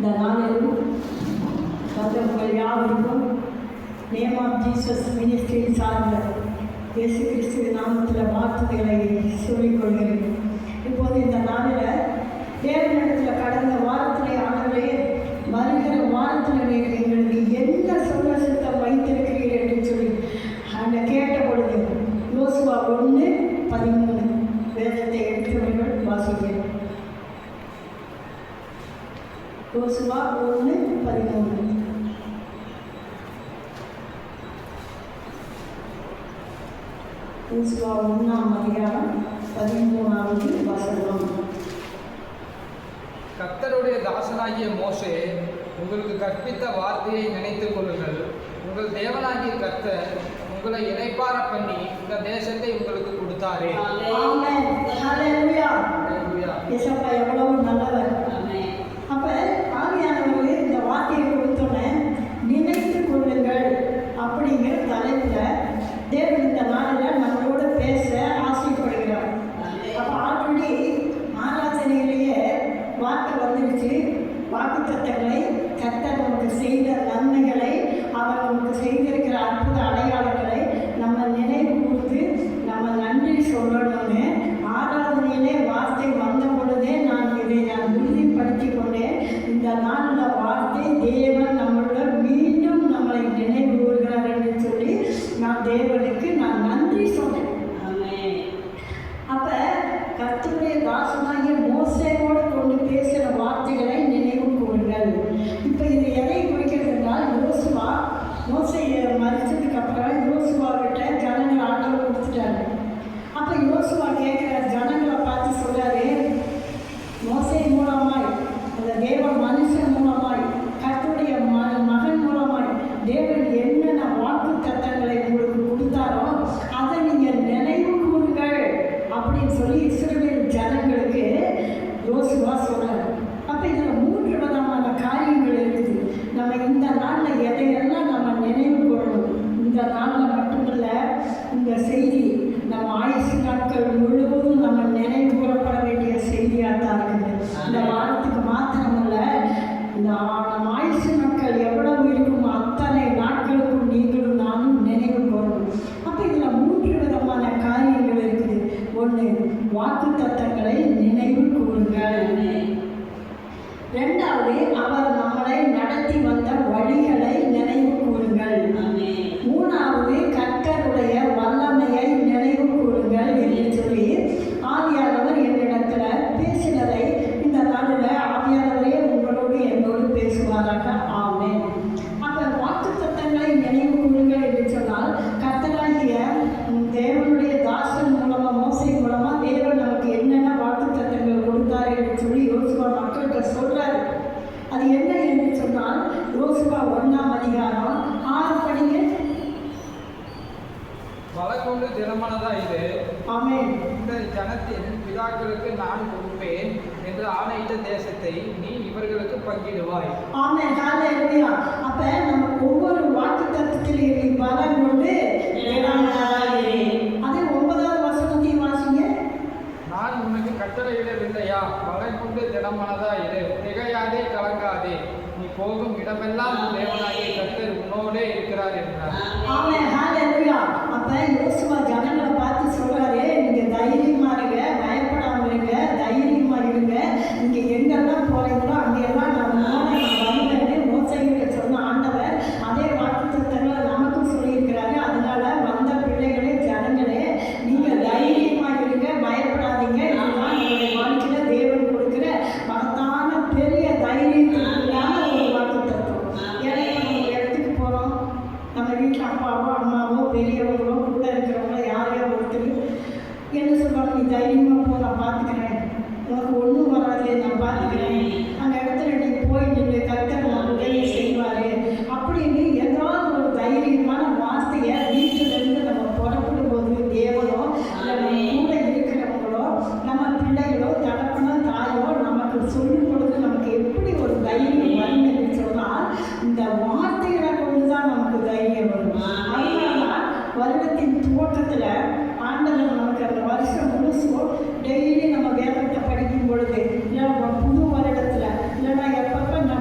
இந்த நாளிலும் வந்தவர்கள் யாவருக்கும் நேம் ஆஃப் ஜீசஸ் மினிஸ்ட்ரி சார்ந்த இயேசு கிறிஸ்துவின் நாமத்தில் வாழ்த்துக்களை சொல்லிக்கொள்கிறேன். இப்போது இந்த நாளில் தேவனிடத்தில் கடந்த வாரத்திலே ஆண்டவரே வருகிற வாரத்தில் நீங்கள் எங்களுக்கு என்ன சொல்ல சித்தம் வைத்திருக்கிறீர்கள் என்று சொல்லி அந்த கேட்ட பொழுது யோசுவா 1:13 வேதத்தை எடுத்தவர்கள் வாசிக்கிறேன். யோசுவா 1:13. யோசுவா 1:13 வசனம். கர்த்தருடைய தாசனாகிய மோசே உங்களுக்கு கற்பித்த வார்த்தையை நினைத்துக் கொள்ளுங்கள். உங்கள் தேவனாகிய கர்த்தர் உங்களை இளைப்பாற பண்ணி இந்த தேசத்தை உங்களுக்கு கொடுத்தாரே. எவ்வளவு நல்லவர். அப்ப ஆவியானவர்களே இந்த வார்த்தையை கொடுத்தோன்னே நினைத்துக் கொள்ளுங்கள் அப்படிங்கிற தலைப்பில் தேவன் இந்த நாளில் நம்மளோட பேச ஆசைப்படுகிறார். அப்போ ஆல்ரெடி ஆராதனையிலேயே வார்த்தை வந்துடுச்சு. வாக்குத்தத்தங்களை கர்த்தர் நமக்கு செய்த நன்மைகளை அவர் நமக்கு செய்திருக்கிற அற்புத அடையாளங்களை நம்ம நினைவு கூர்ந்து நம்ம நன்றி சொல்லணும்னு ஆராதனையிலே வார்த்தை வந்த பொழுதே நான் உறுதிப்படுத்தி கொண்டேன். இந்த நாளில் வார்த்தை தேவன் நம்மளோட மீண்டும் நம்மளை நினைவு கூறுகிறார் என்று சொல்லி நான் தேவனுக்கு நான் நன்றி சொன்னேன். அப்ப கர்த்தருடைய தாசனாகிய மோசேயோடு கொண்டு பேசுகிற வார்த்தைகளை நினைவு கூறுங்கள். இப்போ இது எதை குறிக்கிறது என்றால் யோசுவா மோசையை மறிச்சதுக்கு அப்புறம் யோசுவா கிட்ட ஜனங்கள் ஆண்டவர் கொடுத்துட்டாரு. அப்போ யோசுவா கேட்குற ஜனங்களை பார்த்து சொல்றாரு, மோசை மூலமாய் அந்த தேவன் மனுஷன் மூலமாய் கர்த்தருடைய மகன் மூலமாய் தேவன் என்னென்ன வாக்கு தத்தங்களை உங்களுக்கு கொடுத்தாரோ அதை நீங்கள் நினைவு கூறுங்கள் அப்படின்னு சொல்லி இஸ்ரவேல் ஜனங்களுக்கு யோசுவா சொல்றாரு. அப்போ இதில் 3 விதமான காரியங்கள் இருக்குது. நம்ம இந்த நாளில் எதையெல்லாம் நம்ம நினைவு கொள்ளணும். இந்த நாளில் மட்டுமல்ல, இந்த செய்தி நம்ம ஆயுசு நாட்கள் முழுவதும் நம்ம நினைவு கூறப்பட வேண்டிய செய்தியாக தான் இருக்குது. இந்த வாரத்துக்கு மாத்திரமல்ல, இந்த நம்ம ஆயுசு நாட்கள் எவ்வளவு இருக்குமோ அத்தனை நாட்களுக்கும் நீங்களும் நானும் நினைவு கூறணும். அப்போ இதில் 3 விதமான காரியங்கள் இருக்குது. 1, வாக்கு தத்தங்களை நினைவு கூறுங்கள். 2வது, அவர் நம்மளை நடத்தி வந்த வழிகளை நினைவு கூறுங்கள். 3வது, கர்த்தருடைய வல்லமையை நினைவு கூறுங்கள் என்று சொல்லி ஆவியானவர் என்னிடத்துல பேசினதை இந்த நாளில் ஆவியானவரே உங்களோடு என்னோடு பேசுவாராக. ஆமென். அப்போ வாக்கு தத்தங்களை நினைவு கூறுங்கள் என்று சொன்னால் கர்த்தராகிய தேவனுடைய தாசன் மூலமாக மோசை மூலமாக தேவன் நமக்கு என்னென்ன வாக்கு தத்தங்கள் கொடுத்தாரு என்று சொல்லி யோசுவா மக்கள்கிட்ட சொல்றாரு. அது என்ன என்று சொன்னால் யோசுவா 1:6 படிங்க. வழக்கொண்டு தினமானதா இது. ஆமென். இந்த ஜனத்தின் பிதாக்களுக்கு நான் கொடுப்பேன் என்று ஆணையிட்ட தேசத்தை நீ இவர்களுக்கு பங்கிடுவாய். ஆமென். ஹல்லேலூயா. அப்ப நம்ம ஒவ்வொரு வாக்கு தத்தத்திலும் நீ பலன் கொண்டு அதே 9வது வசனத்தையும் வாசிங்க. நான் உனக்கு கட்டளையிடவில்லையா? பலன் கொண்டு தினமானதா இது. திகையாதே, கலங்காதே. நீ போகும் இடமெல்லாம் தேவனாகிய கர்த்தர் உன்னோடே இருக்கிறார் என்றார். ஆமென். ஹல்லேலூயா. அப்ப யோசுவா ஜனங்களை பார்த்து சொல்றாரு, நீங்க தைரியமா இருங்க, பயப்படாம இருங்க, தைரியமா இருங்க. நீங்க எங்கெல்லாம் போறீங்களோ அங்கெல்லாம் நான் வருவேன்னு மோசைகிட்ட சொன்ன ஆண்டவர் அதே வாக்குத்தத்தங்களை நமக்கும் சொல்லியிருக்கிறாரு. அதனால வந்த பிள்ளைகளே ஜனங்களே நீங்க தைரியமா இருங்க, பயப்படாதீங்க. இதுதான் நம்முடைய வாழ்க்கையில தேவன் கொடுக்கிற மகத்தான பெரிய தைரியத்திற்கான ஒரு வாக்குத்தத்தம். ஏன்னா நம்ம இடத்துக்கு போறோம், நம்ம வீட்டில் அப்பாவோ அம்மாவோ பெரியவங்களோ கூட இருக்கிறவங்களோ யாரையோ ஒருத்தர் என்ன சொல்லுவாங்க, நீ தைரியமாக போ, நான் பார்த்துக்கிறேன், உனக்கு ஒன்றும் வராது, நான் பார்த்துக்கிறேன், அந்த இடத்துல நீ போய் நின்று கர்த்தர் உனக்கு உதவி செய்வார் அப்படின்னு ஏதாவது ஒரு தைரியமான வார்த்தையை வீட்டிலிருந்து நம்ம புறப்படும் போது தேவனோ நம்ம கூட இருக்கிறவங்களோ நம்ம பிள்ளைகளோ தகப்பனோ தாயோ நமக்கு சொல்லும் பொழுது நமக்கு எப்படி ஒரு தைரியம் வரும் என்று சொன்னால் இந்த வார்த்தைகளை கொண்டு தான் நமக்கு தைரியம் வரும். அதனால வருடத்தின் துவக்கத்தில் ஆண்டவர் நமக்கு அந்த வருஷம் முழுசும் டெய்லி நம்ம வேதத்தை படிக்கும் பொழுது இல்லை புது வருடத்தில் இல்லைன்னா எப்பப்போ இந்த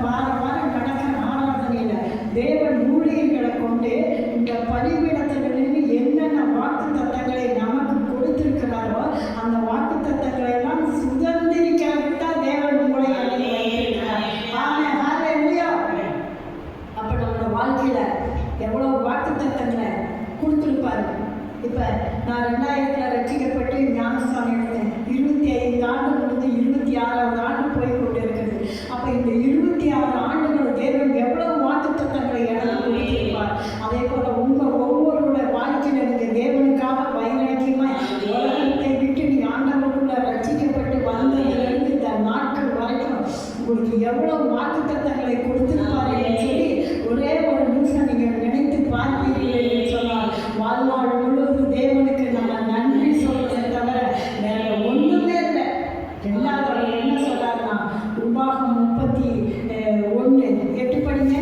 ஆண்டு முடிந்து 26வது ஆண்டு போய் கொண்டிருக்கிறது. அப்போ இந்த 26 ஆண்டுகள் தேவன் எவ்வளவு வாக்குத்தத்தங்களை எனக்கு கொடுத்திருப்பார். அதே போல உங்கள் ஒவ்வொருவருடைய வாழ்க்கையில் நீங்கள் தேவனுக்காக வைராக்கியமாய் உலகத்தை விட்டு நீ ஆண்டவருக்குள்ள ரட்சிக்கப்பட்டு வந்ததிலிருந்து இந்த நாட்கள் வரைக்கும் உங்களுக்கு எவ்வளவு வாக்குத்தத்தங்களை கொடுத்திருப்பார் என்று சொல்லி ஒரே ஒரு நிமிஷம் நீங்கள் நினைத்து பார்ப்பீர்கள் என்று சொன்னால் வாழ்நாள் முழுவதும் தேவனுக்கு நம்ம நன்றி சொல்வதை தவிர வேற ஒன்றுமே இல்லை. ரெண்டாவது அவர் என்ன சொல்றாருன்னா உபாகம் 31:8 படிங்க.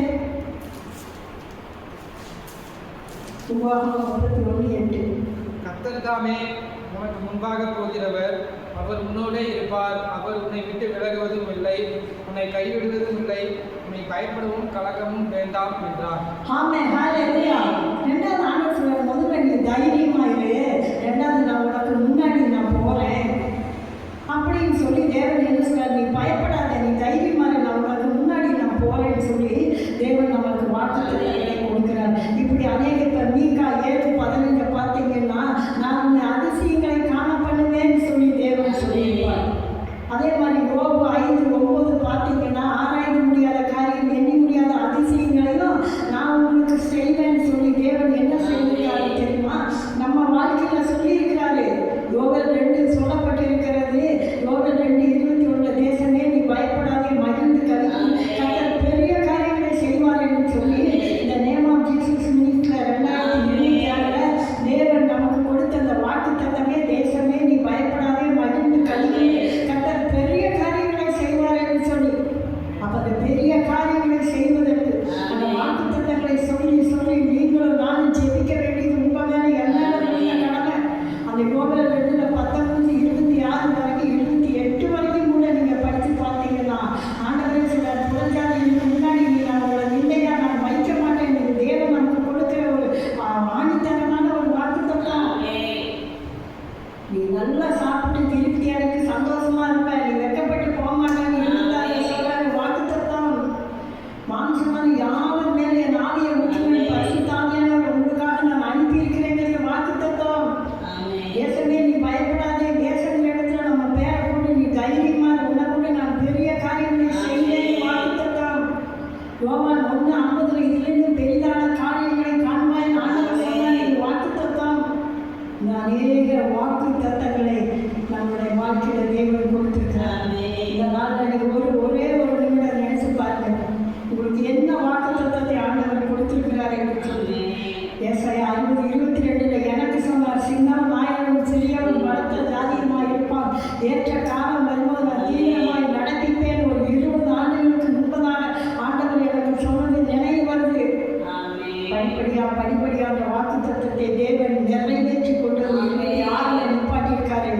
உபாகம் 31:8. கர்த்தர் தாமே உனக்கு முன்பாக போகிறவர், அவர் உன்னோடே இருப்பார், அவர் உன்னை விட்டு விலகுவதும் இல்லை, உன்னை கைவிடுவதும் இல்லை, உன்னை பயப்படவும் கலக்கமும் வேண்டாம் என்றார். ஆமென், ஹல்லேலூயா. ரெண்டாவது ஆண்டவர் சொல்றாரு, முதல்ல நீ தைரியமா இரு, ரெண்டாவது நான் உனக்கு முன்னாடி நான் போறேன் அப்படின்னு சொல்லி தேவன் என்ன சொல்றாரு, நீ பயப்படாத, நீ தைரியமா இரு, நான் உனக்கு முன்னாடி நான் போறேன்னு சொல்லி தேவன் நமக்கு வாக்குத்தத்தங்களை கொடுக்கிறார். இப்படி அநேக மீகா 7:15 பார்த்தீங்கன்னா நான் உன்னை அதிசயங்களை காண பண்ணுவேன்னு சொல்லி தேவன் சொல்லியிருப்பார். அதே மாதிரி யோபு 5:9 பார்த்தீங்கன்னா ஆராய்ந்து முடியாத காரியம், எண்ணி முடியாத அதிசயங்களையும் நான் உங்களுக்கு செய்வேன்னு சொல்லி தேவன் என்ன செய்திருக்காரு தெரியுமா? நம்ம வாழ்க்கையில் சொல்லியிருக்கிறாரு. யோவேல் 2 சொல்லப்பட்டிருக்கிறது. யோவேல் 2:21 தேசமே நீ பயப்படாதே, மகிழ்ந்து கலிக்கு, கர்த்தர் பெரிய காரியங்களை செய்வார் என்று சொல்லி இந்த நேம் ஆஃப் ஜீசஸ் மினிஸ்ட்ரியில் 2026 தேவன் நமக்கு கொடுத்த அந்த வாக்குத்தத்தமே, தேசமே நீ பயப்படாதே, மகிழ்ந்து கலிக்கு, கர்த்தர் பெரிய காரியங்களை செய்வார் என்று சொல்லி. அப்போ அந்த பெரிய காரியங்களை செய்வதற்கு அந்த வாக்குத்தத்தங்களை சொல்லி சொல்லி நீங்களும் நானும் ஜெபிக்க வேண்டியது உங்கள் மேலே எல்லாரும் கடமை. அந்த யோவேல் 2:19-26 வரைக்கும் 28 வரைக்கும் கூட நீங்கள் படித்து பார்த்தீங்கன்னா ஆண்டவரே சில புறஜாதிகளுக்கு முன்னாடி நீ நான் உங்களை நிந்தையா நான் வைக்க மாட்டேன். இது தேவன் நமக்கு கொடுக்கிற ஒரு ஆணித்தனமான ஒரு வாக்குத்தத்தம். நீ நல்லா சாப்பிட்டு திருப்தியா இருக்கு, சந்தோஷமா இருப்ப, நீ வெட்கப்பட்டு போக மாட்டேன்னு இருந்தாங்க சொல்றாரு வாக்குத்தத்தம். மாம்சமான யாவர் மேலே என் ஆவியை ஊற்றுவேன், பரிசுத்தாவியானவர் உங்களுக்காக நான் அனுப்பியிருக்கிறேங்கிற வாக்குத்தத்தம். தேசமே நீ பயப்படாதே, தேசங்கள் இடத்துல நம்ம பேரை போட்டு நீ தைரியமா உன்னை கூட நான் பெரிய காரியங்களை செய்வேன் வாக்குத்தத்தம். யோவான் 1:50 இதிலிருந்து பெரிதான காரியங்களை காண்பாய் ஆண்டவர் சொன்னார் வாக்குத்தத்தம். இந்த அநேக வாக்குத்தத்தங்களை நம்முடைய வாழ்க்கையில் தேவன் கொடுத்திருக்கிறார். இந்த நாளில் நீங்கள் ஒரே ஒரு நிமிடம் நினைச்சு பாருங்க, உங்களுக்கு என்ன வாக்குத்தத்தத்தை ஆண்டவர் கொடுத்திருக்கிறார் என்று சொல்லி. ஏசாயா 50:22 எனக்கு சொன்னார், சின்னவன் ஆயிரம் சிறியவன் பலத்த ஜாதியுமாய் இருப்பான், ஏற்ற காலம் வரும்போது நான் தீவிரமாய் நடத்திப்பேன். ஒரு 20 ஆண்டுகளுக்கு முன்பதாக ஆண்டவர் எனக்கு சொன்னது நினைவு வருது. படிப்படியா அந்த வாக்குத்தத்தத்தை தேவன் நிறைவேற்றி கொண்டு 26 நிப்பாட்டியிருக்காரு.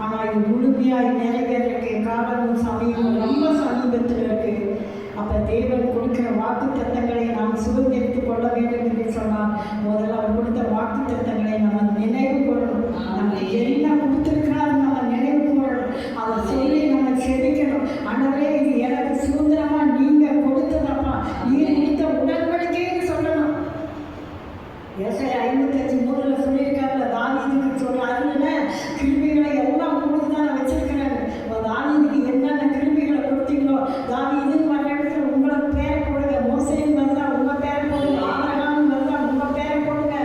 ஆனால் இது முழுமையாய் நிறைவேறக்கு காலமும் சமயமும் ரொம்ப சமீபத்தில் இருக்கு. அப்போ தேவன் கொடுக்கிற வாக்குத்தத்தங்களை நாம் சுதந்திரித்துக் கொள்ள வேண்டும் என்று சொன்னால் முதல்ல அவர் கொடுத்த வாக்குத்தத்தங்களை நம்ம நினைவு கொள்ளணும். நம்ம என்ன கொடுத்திருக்கிறாரு நம்ம நினைவு கொள்ளணும். அதை சொல்லி நம்ம செபிக்கணும். ஆண்டவரே இது எனக்கு சுதந்திரமா நீங்க கொடுத்ததப்பா, நீர் கொடுத்த உடன்படிக்கைன்னு சொல்லணும். ஏசாயா 55:3 சொல்லியிருக்காருல, தாவீதுக்கு சொல்றாருல, கிருமிகளை எல்லாம் உங்களுக்கு தான் வச்சிருக்கிறேன். தாவீதுக்கு என்னென்ன கிருமிகளை கொடுத்தீங்களோ, தாவீதுன்னு வர இடத்துல உங்களை பேர் போடுங்க, மோசேன்னு வந்தா உங்க பேர் போடுங்க, ஆபிரகாம் வந்தா உங்க பேர் போடுங்க,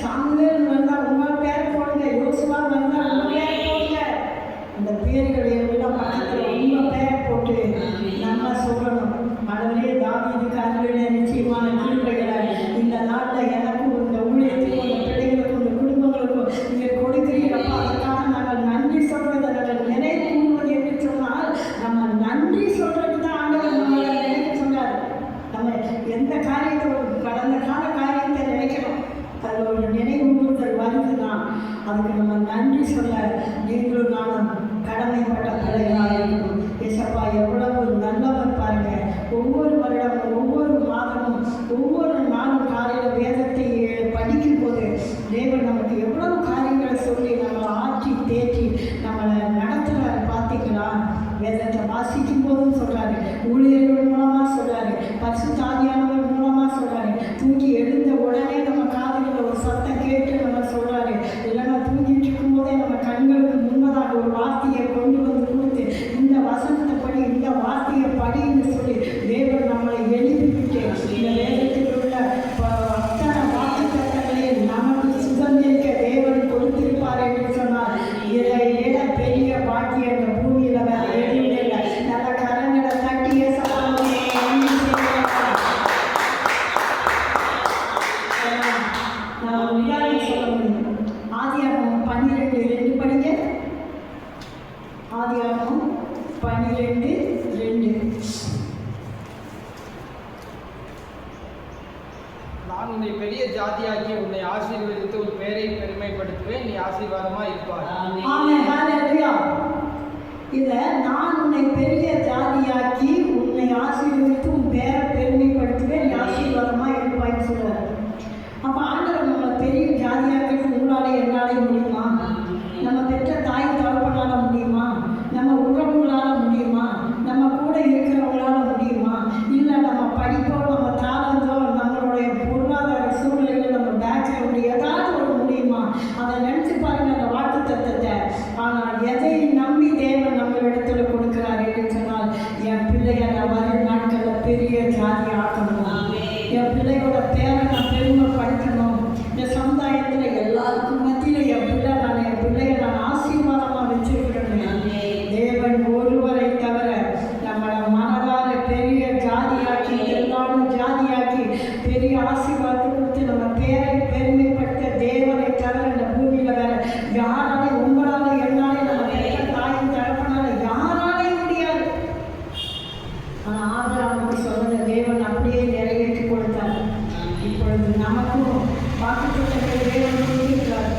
சாமுவேல் வந்தா உங்க பேர் போடுங்க, யோசுவா வந்தா உங்க பேர் போடுங்க. ஜாதியாக்கி உன்னை ஆசீர்வதித்து உன் பேரை பெருமைப்படுத்துவேன், நீ ஆசீர்வாதமாக இருப்பாய். ஆமென். ஹல்லேலூயா. இத நான் உன்னை பெரிய ஜாதியாக்கி உன்னை ஆசீர்வதித்து உன் பேரை பெருமைப்படுத்துவேன், நீ ஆசீர்வாதமா இருப்பாய்ன்னு சொல்றாரு. அப்ப ஆண்டவர் நம்மளை பெரிய ஜாதியாக்கிறது உங்களாலே என்னாலே முடியுமா? நம்ம பெற்ற தாய் தகப்பனால முடியுமா? நம்ம உறவுகளால முடியுமா? நம்ம கூட இருக்கிறவங்களால முடியுமா? இல்லை நம்ம படிப்போ நம்ம தாளந்தோ நம்மளுடைய பொருளாதார சூழ்நிலைகள் நம்ம பேக்ரவுண்ட் ஏதாவது ஒரு முடியுமா? அதை நினச்சி பாருங்க அந்த வாக்கு தத்தத்தை. ஆனால் எதை நம்பி தேவன் நம்மளிடத்துல கொடுக்கிறார் என்று சொன்னால், என் பிள்ளைய நான் வரும் நாட்களில் பெரிய ஜாதி ஆக்கணும், என் பிள்ளையோட பேரை நான் பெருமைப்படுத்தணும், இந்த சமுதாயத்தில் எல்லாருக்கும் மத்தியில் என் பிள்ளைய நான் ஆசீர்வாதமாக வச்சிருக்கிறேன். தேவன் ஒருவரை தவிர நம்மளை மனதார பெரிய ஜாதியாக்கி எல்லாரும் ஜாதியாக்கி பெரிய ஆசீர்வாதத்தை கொடுத்து நம்ம பேரை பெருமைப்படுத்த தேவனை தவிர இந்த பூமியில் வேற யாராலையும் உங்களால என்னாலே நம்ம பெற்ற தாயும் தகப்பனால யாராலையும் முடியாது. ஆனால் ஆபிரகாமுக்கு சொன்னதை தேவன் அப்படியே நிறைவேற்றி கொடுத்தார். இப்பொழுது நமக்கும் வாக்குத்தத்தங்களை தேவன் கொடுத்திருக்கிறார்.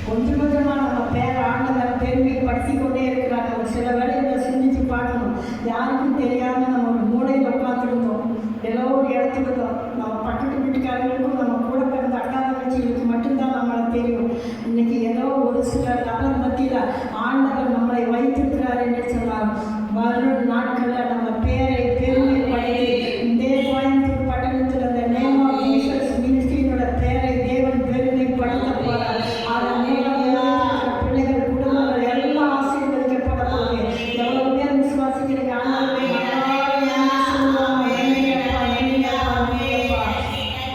கொஞ்சம் கொஞ்சமாக நம்ம பேரை ஆண்டவர் பெருமைப்படுத்தி கொண்டே இருக்கிறாங்க. ஒரு சில வேலைகளை சிந்திச்சு பார்க்கணும். யாருக்கும் தெரியாமல் நம்ம ஒரு மூலையில் உட்காந்துருந்தோம், ஏதோ ஒரு இடத்துல இருந்தோம். நம்ம பக்கத்து வீட்டுக்காரங்களுக்கும் நம்ம கூட பிறந்த அக்கா தங்கச்சிகளுக்கு மட்டும்தான் நம்மளை தெரியும். இன்னைக்கு ஏதோ ஒரு சில நபர் மத்தியில் ஆண்டவர் நம்மளை வைத்திருக்கிறார் என்று சொன்னார். வரும் நாட்களில் நம்ம பேரை பெருமைப்படுத்தி இந்த கோயம்புத்தூர் பட்டணத்தில் இந்த நேம் ஆஃப் ஜீசஸ் மினிஸ்ட்ரியோட பேரை தேவன் பெருமைப்படுத்த போகிறார். அதன் மூலம் பிள்ளைகள் குடும்பங்கள் எல்லாம் ஆசீர்வதிக்கப்பட போகுது. எவ்வளவு பேர் விசுவாசிக்கிறீங்க?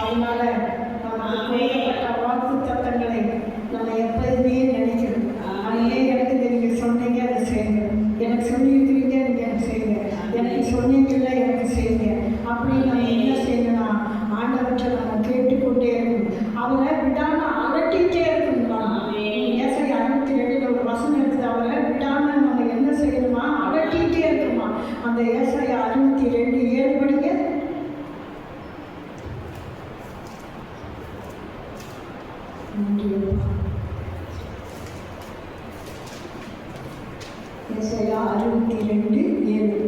அதனால நமக்கு கொடுக்கப்பட்ட வாக்கு தத்தங்களை நம்ம எப்போதுமே நினைக்கணும். அதையே எனக்கு நீங்கள் சொன்னீங்க, அதை செய்யுங்க. எனக்கு சொல்லியிருக்கிறீங்க, நீங்கள் எனக்கு செய்யுங்க. எனக்கு சொன்னீங்கல்ல, எனக்கு செய்யுங்க. அப்படி நம்ம என்ன செய்யணும்னா ஆண்டவற்றை நம்ம கேட்டுக்கொண்டே இருக்கணும். அவரை விடாமல் அலட்டிகிட்டே இருக்கணுங்களா? ஏசாயா 62 ஒரு வசனம் இருக்குது. அவரை விடாமல் நம்ம என்ன செய்யணுமா? அலட்டிகிட்டே இருக்கணுமா? அந்த ஏசாயா 62:7 படிங்க. ஏசாயா 62:7.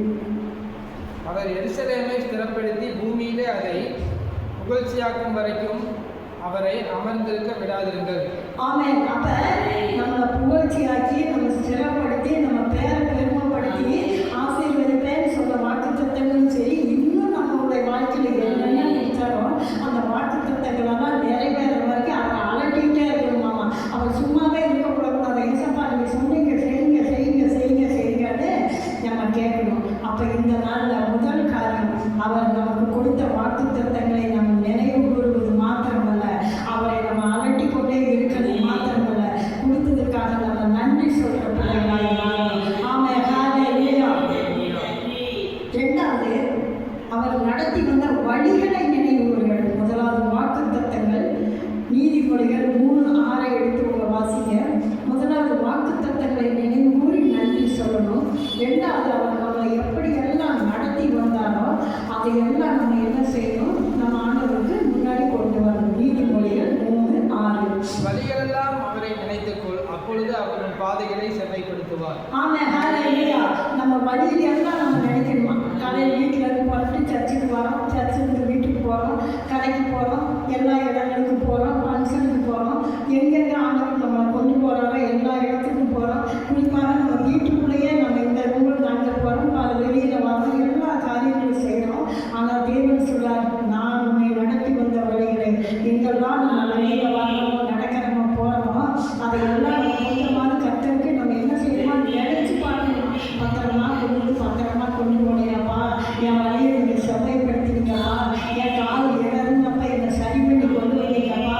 அவர் எருசலேமை ஸ்திரப்படுத்தி பூமியிலே அதை புகழ்ச்சியாக்கும் வரைக்கும் அவரை அமர்ந்திருக்க விடாதிருங்கள். ஆமென். அப்ப நம்மளை புகழ்ச்சியாக்கி நம்ம ஸ்திரப்படுத்தி நம்ம பேரை பெருமைப்படுத்தி ஆசீர்வதிப்பேன்னு சொல்ல வாக்குத்தத்தங்களும் சரி, இன்னும் நம்மளுடைய வாழ்க்கையில் என்னென்ன நினைச்சாரோ அந்த வாக்குத்தத்தங்களெல்லாம் நிறைவேற வரைக்கும் அவரை அலட்டிகிட்டே இருக்கணுமாமா. அவர் சும்மாவே இருக்கக்கூடாது. ஏசப்பா நீங்கள் சொன்னீங்க, செய்யுங்க செய்யுங்க செய்யுங்க செய்யுங்கன்னு நம்ம கேட்கணும். அப்போ இந்த நாளில் முதல் காரியம் அவர் நமக்கு கொடுத்த வாக்குத்தத்தங்களை நம்ம நினைவு கூறுவது மாத்திரமல்ல, அவரை நம்ம அலட்டி கொண்டே இருக்கிறது மாத்திரமல்ல, கொடுத்ததுக்காக நம்ம நன்றி சொல்கிற பிள்ளைகளாக மாறணும். ஆமென். ஹல்லேலூயா. ரெண்டாவது, அவர் நடத்தி வந்த வழிகளை நினைவுகள். முதலாவது வாக்குத்தத்தங்கள். நீதிமொழிகள் 3:6 எடுத்து வாசிங்க. முதலாவது வாக்குத்தத்தங்களை நினைவு கூறி நன்றி சொல்லணும். ரெண்டாவது, அவர் நம்மளை எப்படியெல்லாம் நடத்தி வந்தாரோ அதையெல்லாம் நம்ம என்ன செய்யணும்? நம்ம ஆண்டவருக்கு முன்னாடி கொண்டு வரணும். நீதிமொழிகள் 3:6. வழிகளெல்லாம் அவரை நினைத்துக்கொள், அப்பொழுது அவர் உன் பாதைகளை செம்மைப்படுத்துவார். ஆமென். ஹல்லேலூயா. நம்ம வழியிலெல்லாம் நம்ம நினைக்கணுமா? காலையில் வீட்டில் இருந்து போட்டு சர்ச்சுக்கு வரோம், சர்ச்சிலிருந்து வீட்டுக்கு போகிறோம், கடைக்கு போகிறோம், எல்லா இடங்களுக்கு போகிறோம், ஃபங்க்ஷனுக்கு போகிறோம், எங்கெங்கே ஆண்டவர் நம்மளை கொண்டு போகிறாரோ எல்லா இடத்துக்கும் போகிறோம். குறிப்பாக நம்ம வீட்டுக்குள்ளேயே நம்ம இந்த ரூமில் அங்கே போகிறோம், பல வெளியில் வரோம், எல்லா காரியங்களும் செய்கிறோம். ஆனால் தேவன் சொல்றார், நான் உன்னை நடத்தி வந்த வழிகளை எங்கெல்லாம் நம்ம வழியில் வரணுமோ நடக்கிறோமோ போகிறோமோ அதையெல்லாம் நம்ம கொஞ்சமாக கற்றுக்கு நம்ம என்ன செய்யணுமா நினைச்சு பார்க்கணும். பத்திரமா கொண்டு போனீங்கப்பா, என் வழியை நீங்கள் செவ்வாய்ப்படுத்தினீங்கப்பா, என் கால் இடர்ந்தப்ப என்னை சரி பண்ணி கொண்டு வந்தீங்கப்பா,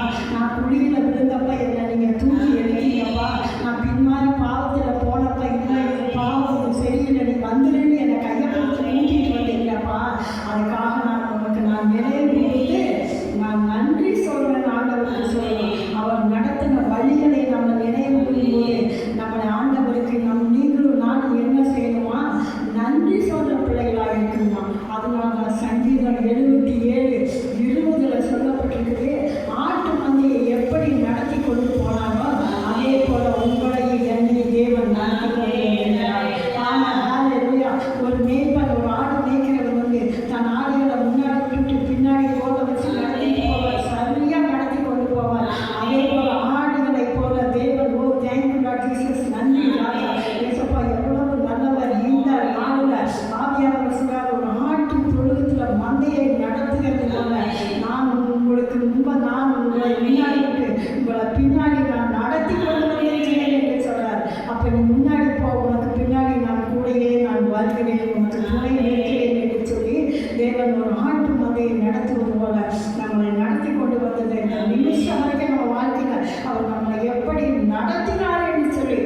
முன்னாடி போ, உனக்கு பின்னாடி நான் கூடையே நான் வருகிறேன், உனக்கு துணை நிற்கிறேன் என்று சொல்லி தேவன் ஒரு ஆட்டு மந்தையை நடத்துவது போல நம்மளை நடத்தி கொண்டு வந்தது. இந்த நிமிஷம் வரைக்கும் நம்ம வாழ்க்கையில் அவர் நம்மளை எப்படி நடத்தினார் என்று சொல்லி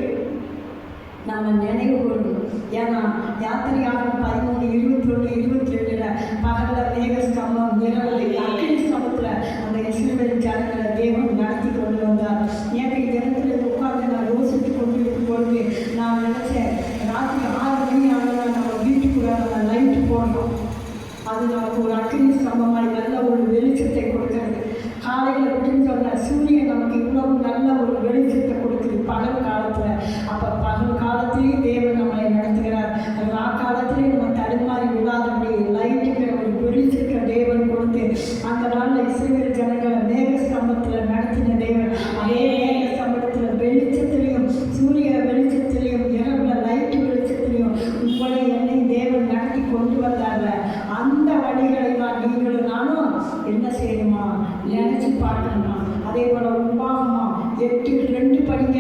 நம்ம நினைவு கூறணும். ஏன்னா யாத்திரையாகும் 13:21-22 பகலில் மேக ஸ்தம்பம், இரவில் அக்கினி ஸ்தம்பத்தில் அந்த இஸ்ரவேல் ஜனங்களை தேவன் நடத்தி கொண்டு வந்தார். நேற்றைய தினத்தில் உட்கார்ந்து நான் யோசித்து கொண்டு இருக்கும் பொழுது நான் நினச்சேன், ராத்திரி 6 மணி ஆனால் நம்ம வீட்டுக்குள்ள நம்ம லைட்டு போடணும். அது நமக்கு ஒரு அக்கினி ஸ்தம்பமாய் நல்ல ஒரு வெளிச்சத்தை கொடுக்கிறது. காலையில் விடிஞ்சோன்னா சூரியன் நமக்கு இவ்வளவு நல்ல ஒரு வெளிச்சத்தை கொடுக்குது பகல் காலத்தில். அப்போ பகல் காலத்திலேயே தேவன் நம்மளை நடத்துகிறார். காலத்திலேயே நம்ம தடுமாறி விடாதபடி லைட்டுங்கிற ஒரு வெளிச்சத்தை தேவன் கொடுத்து அந்த நாளில் இஸ்ரவேல் ஜனங்களை மேக ஸ்தம்பத்தில் நடத்தின தேவன் அதே மேக ஸ்தம்பத்தில் வெளிச்சத்திலையும் சூரிய வெளிச்சத்திலையும் இரவுல லைட்டு வெளிச்சத்திலையும் உங்களை என்னை தேவன் நடத்தி கொண்டு வந்தாங்க. அந்த வழிகளை தான் நீங்களும் நானும் என்ன செய்யணுமா, நினைச்சு பார்க்கணுமா. அதே போல உபாகமா 8:2 படிங்க.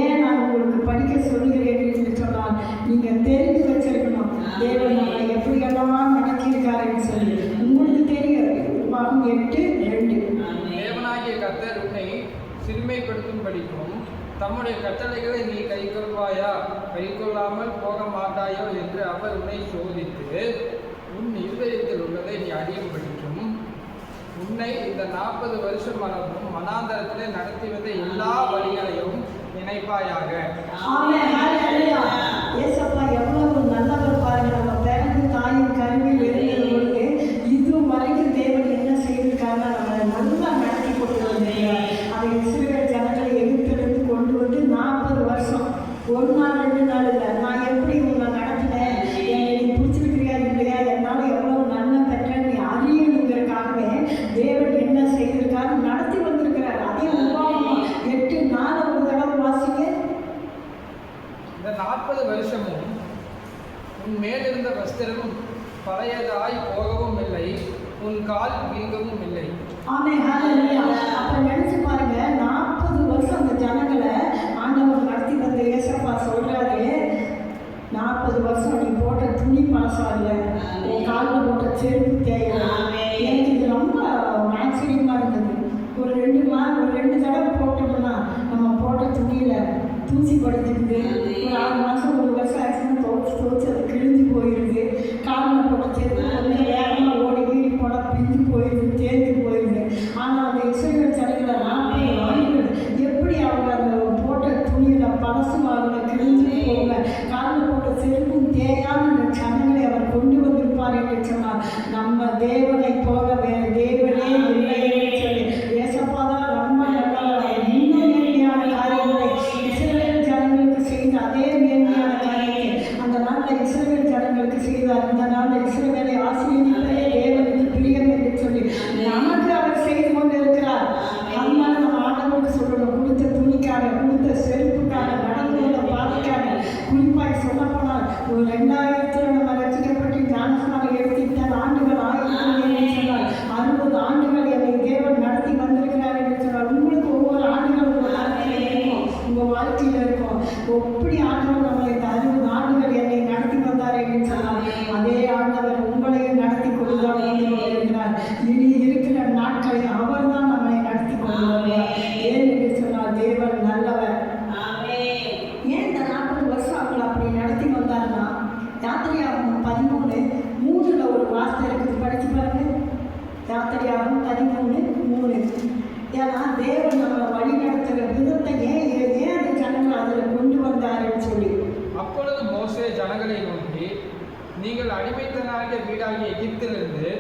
ஏன் நான் உங்களுக்கு படிக்க சொல்லுகிறேன் என்று சொன்னால் நீங்கள் தெரிந்து வச்சிருக்கணும் தேவன் நம்மளை எப்படியெல்லாம் நடத்தியிருக்காருன்னு சொல்லி. உங்களுக்கு தெரியும். உபாகம் 8:2. தேவனாகிய கர்த்தர் உன்னை சிறுமைப்படுத்தும்படிக்கும் தம்முடைய கட்டளைகளை நீ கைக்கொள்வாயா கைக்கொள்ளாமல் போக மாட்டாயோ என்று அவர் உன்னை சோதித்து உன் இருதயத்தில் உள்ளதை நீ அறியும்படிக்கும் உன்னை இந்த 40 வருஷம் அளவும் வனாந்தரத்திலே நடத்தி வந்த எல்லா வழிகளையும் நினைப்பாயாக. ஏசப்பா எவ்வளவு நல்லவர் பாருங்க. நம்ம பிறகு தாயின் கருவில் இருந்தது பொழுது இது வரைக்கும் தேவன் என்ன செய்திருக்காருன்னா நம்மளை நல்லா நடத்தி கொண்டு வந்திருக்கார். அதை இஸ்ரவேல் ஜனங்களை எகிப்திலிருந்து கொண்டு வந்து 40 வருஷம், ஒரு நாள் 2 நாள் இல்லை. நான் எப்படி உங்களை நடத்தினேன், என்னை நீ பிடிச்சிருக்கிறியா இல்லையா, என்னால் எவ்வளவு நன்மை பெற்றேன் நீ அறியணுங்கிறதுக்காகவே தேவன் என்ன செய்திருக்காரு, நடத்தி வந்திருக்கிறார். அதே உபாகம் 8:4 ஒரு தடவை வாசிங்க. இந்த 40 வருஷமும் உன் மேலிருந்த வஸ்திரமும் பழையதாய் போகவும் இல்லை, உன் கால் வீங்கவும் இல்லை. ஆமென், ஹல்லேலூயா. அப்ப நினைச்சு பாருங்க, 40 வருஷம் அந்த ஜனங்களை ஆண்டவர் நடத்தி வந்த ஏசப்பா சொல்றாரு, 40 வருஷம் நீ போட்ட துணி பழசா இல்லை, உன் காலில் போட்ட செருப்பு தேவை. எனக்கு இது ரொம்ப ஆச்சரியமா இருந்தது. ஒரு 2 தடவை போட்டோம்னா நம்ம போட்ட துணியில தூசி படுத்துக்குது. ஒரு 6 மாதம் 1 வருஷம் ஆச்சுன்னா துவச்சி அது கிழிஞ்சு போயிடுது. காலில் போட்ட செருப்பு கொஞ்சம் வேகமாக ஓடி வீடி போட பிஞ்சு போயிடுது, தேர்ந்து போயிடுது. ஆனால் அந்த இஸ்ரவேல் ஜனங்களை 40 ஆண்டுகள் எப்படி அவங்க அந்த போட்ட துணியில் பழசுவாங்க, கிழிஞ்சு போங்க, காலில் போட்ட செருப்பும் தேயாத அந்த ஜனங்களை அவர் கொண்டு வந்திருப்பார் என்று சொன்னார். நம்ம தேவனை போல வேறு தேவனே இல்லை என்று சொல்லி ஏசப்பா தான் ரொம்ப நல்லவர். இன்னும் மேன்மையான காரியங்களை இஸ்ரவேல் ஜனங்களுக்கு செய்த அதே மேன்மையான காரியத்தை அந்த நாளில் இஸ்ரவேல் ஜனங்களுக்கு செய்தார். இந்த நாளில் இஸ்ரவேலை ஆசீர்வதிப்பதே தேவனுக்கு பிரியம் என்று சொல்லி நமக்கு அவர் செய்து கொண்டு இருக்கிறார். அதனால நம்ம ஆண்டவருக்கு சொல்லணும், கொடுத்த துணிக்காக, கொடுத்த செருப்புக்காக, நடந்து வந்த பாதைக்காக. குறிப்பாக சொல்ல போனால் ஒரு 2000 நம்ம ரசிக்கப்பட்டு ஞானஸ்நானம் எடுத்து ஆண்டுகள் ஆயிரம் என்று சொன்னால் 60 ஆண்டுகள் என்னை தேவன் நடத்தி வந்திருக்கிறார் என்று சொன்னால் உங்களுக்கு ஒவ்வொரு ஆண்டுகள் உங்கள் வாழ்க்கையில் இருக்கும், உங்கள் வாழ்க்கையில் இருக்கும். எப்படி ஆண்டவர் நம்மளை இந்த 60 ஆண்டுகள் என்னை நடத்தி வந்தார் என்று சொன்னால் அதே ஆண்டவர் உங்களையும் நடத்தி கொண்டுதான் வந்து கொண்டிருக்கிறார். இனி இருக்கிற நாட்களில் அவர் தான் நம்மளை நடத்தி கொண்டு வருவார். ஏன் என்று சொன்னால் தேவன் நல்லவர். ஏன் இந்த 40 வருஷம் அவங்களை அப்படி நடத்தி வந்தார்னா, யாத்திரையாகும் 13:3 ஒரு வார்த்தை இருக்குது, படிச்சு பாருங்க. யாத்திரையாகும் 13:3. ஏன்னா தேவன் நம்மளை வழி நடத்துகிற விதத்தை ஏன் அந்த ஜனங்களை அதில் கொண்டு வந்தாருன்னு சொல்லி. அப்பொழுது மோசே ஜனங்களை நோக்கி, நீங்கள் அடிமைத்தனாகிய வீடாகிய எகிப்திலிருந்து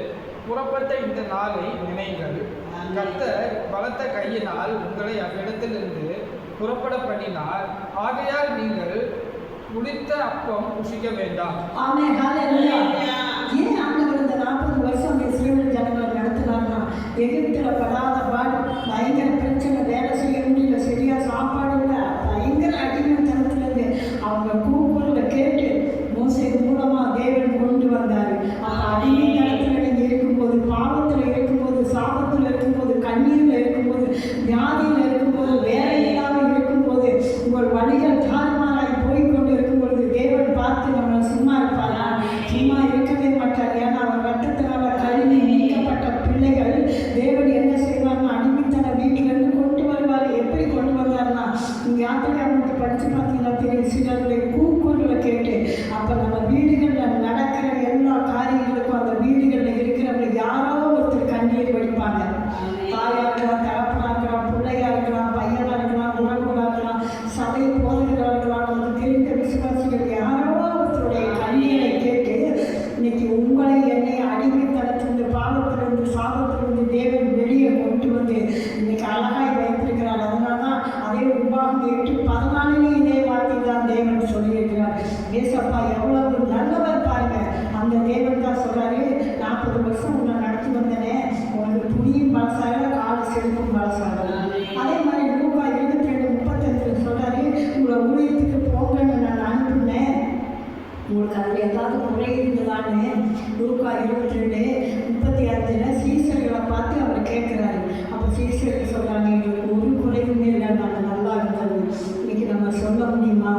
புறப்பட்ட இந்த நாளை நினைங்கள். கர்த்தர் பலத்த கையினால் உங்களை அவ்விடத்திலிருந்து புறப்பட பண்ணினார். ஆகையால் நீங்கள் புளித்த அப்பம் புசிக்க வேண்டாம். ஆமென், ஹல்லேலூயா. ஏன் ஆண்டவர் இந்த 40 வருஷம் இஸ்ரவேல் ஜனங்களை நடத்தினார்னா, எகிப்தில் படாத பாடு, பயங்கர பிரச்சனை, வேலை செய்ய முடியல, சரியா சாப்பாடு இல்லை, பயங்கர அடிமைத்தனத்திலிருந்து அவங்க கூக்குரலை கேட்டு மோசே மூலமாக தேவன் கொண்டு வந்தார். அந்த அடிமைத்தனத்தில் நீங்கள் இருக்கும்போது, பாவத்தில் இருக்கும்போது, சாபத்தில் இருக்கும்போது, கண்ணீரில் இருக்கும்போது, வியாதியில் இருக்கும்போது, வேலை இல்லாமல் இருக்கும்போது, உங்கள் வழிகள் தாறுமாற சிலருடைய கூக்குரலை கேட்டு அப்போ நம்ம வீடுகளில் நடக்கிற எல்லா காரியங்களுக்கும் அந்த வீடுகளில் இருக்கிறவங்க யாரோ ஒருத்தர் கண்ணீர் வடிப்பாங்க. தாயா இருக்கலாம், தகப்பனா இருக்கலாம், பிள்ளையா இருக்கலாம், பையனா இருக்கலாம், உறவுகளா இருக்கலாம், சபை போதகராக இருக்கலாம், நமக்கு தெரிந்த விசுவாசிகள் யாரோ ஒருத்தருடைய கண்ணீரை கேட்டு இன்னைக்கு உங்களை என்னை அடிமைத்தனத்திலிருந்து பாவத்திலிருந்து சாபத்திலிருந்து தேவன் வெளியே கொண்டு வந்து இன்னைக்கு அழகாய் வைத்திருக்கிறார். அதனால தான் அதே உபாகம் 8:14 இதே வார்த்தை தான் தேவன் சொல்லியிருக்கிறார். ஏசப்பா எவ்வளவு நல்லவர் பாருங்க. அந்த தேவன் தான் சொல்றாரு, 40 வருஷம் உங்களை நடத்தி வந்தனே, உங்களுக்கு துணியும் பலசாக காடு செலுத்தும் பலசாக. அதே மாதிரி லூக்கா 22:35 சொல்றாரு, உங்களை ஊழியத்துக்கு போங்கன்னு நான் அனுப்புனேன், உங்களுக்கு அதில் ஏதாவது குறை இருந்ததான்னு. லூக்கா 22:35 சீசர்களை பார்த்து அவர் கேட்குறாரு. அப்போ சீசர்கள் சொல்கிறாங்க, எங்களுக்கு ஒரு குறையுமே இல்லை, நாங்கள் நல்லா இருந்தது. இன்னைக்கு நம்ம சொல்ல முடியுமா?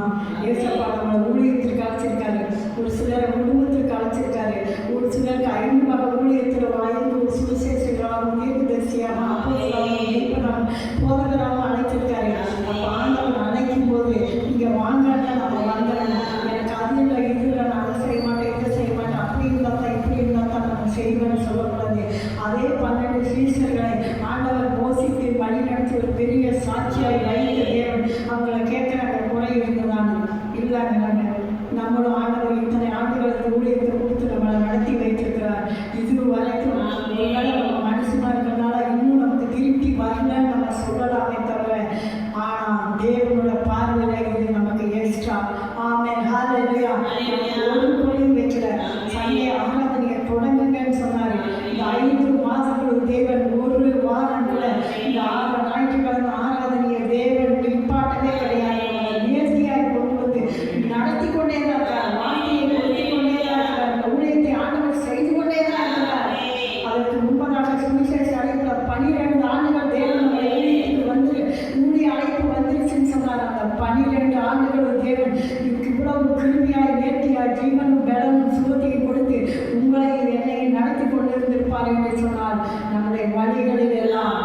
ஏசப்பா நம்மளை ஊழியத்திற்கு அழைச்சிருக்காரு, ஒரு சிலரை குடும்பத்திற்கு அழைச்சிருக்காரு, ஒரு சிலருக்கு 5 வகை ஊழியத்தில் வாய்ந்து ஒரு சுவிசேஷங்களாக தீர்க்கதரிசியாக அப்போஸ்தலராக போதகராக அழைச்சிருக்காரு. அப்போ ஆண்டவன் அழைக்கும் போது இங்கே வாங்கன்னா நம்ம வந்துடணும். எனக்கு அது இல்லை, இது இல்லை, நான் அதை செய்ய மாட்டேன், இதை செய்ய மாட்டேன், அப்படி இருந்தால் தான் இப்படி இருந்தால் தான் நம்ம செய்வேன்னு சொல்லக்கூடாது. அதே 12 சீசர்களை ஆண்டவர் மோசித்து வழி நடத்தி ஒரு பெரிய சாட்சியாய் வைத்த தேவன் அவங்கள கேட்குறாங்க, குறை இருந்ததான்னு. இல்லைங்கிறாங்க. நம்மளும் ஆண்டவர் இத்தனை ஆண்டுகளுக்கு ஊழியத்தை கொடுத்து நம்மளை நடத்தி வைத்திருக்கிறார். இது வரைக்கும் ஒருவேளை நம்ம மனுஷனாக இருக்கிறதுனால இன்னும் நமக்கு திருப்தி வரலன்னு நம்ம சொல்லலாமே தவிர, ஆனால் தேவனோட பார்வையில் இது நமக்கு எக்ஸ்ட்ரா. ஆமென், ஹல்லேலூயா. ஒரு குறையும் வைக்கல. சண்டே ஆராதனையை தொடங்குங்கன்னு சொன்னார். இந்த 5 மாதங்களுக்கு தேவன் ஒரு வாரம் கூட இந்த 6 ஞாயிற்றுக்கிழமை ஆராதனையை தேவன் நிப்பாட்டவே கிடையாது. நேர்த்தியாக கொண்டு வந்து நடத்தி கொண்டே தான் இருக்கிறார். வார்த்தையை கொடுத்து கொண்டே தான் இருக்கிறார். இந்த ஊழியத்தை ஆண்டவர் செய்து கொண்டே தான் இருக்கிறார். அதற்கு முன்பதாக சுவிசேஷ அழைப்பில் 12 ஆண்டுகள் தேவன் நம்மளை ஊழியத்துக்கு வந்து ஊழிய அழைப்பு வந்துருச்சுன்னு சொன்னார். அந்த 12 ஆண்டுகள் தேவன் இவ்வளவு கிருமியாய் நேர்த்தியாய் ஜீவனும் பலனும் சுகத்தையும் கொடுத்து உங்களை என்னை நடத்தி கொண்டிருந்திருப்பார் என்று சொன்னால் நம்முடைய வழிகளில் எல்லாம்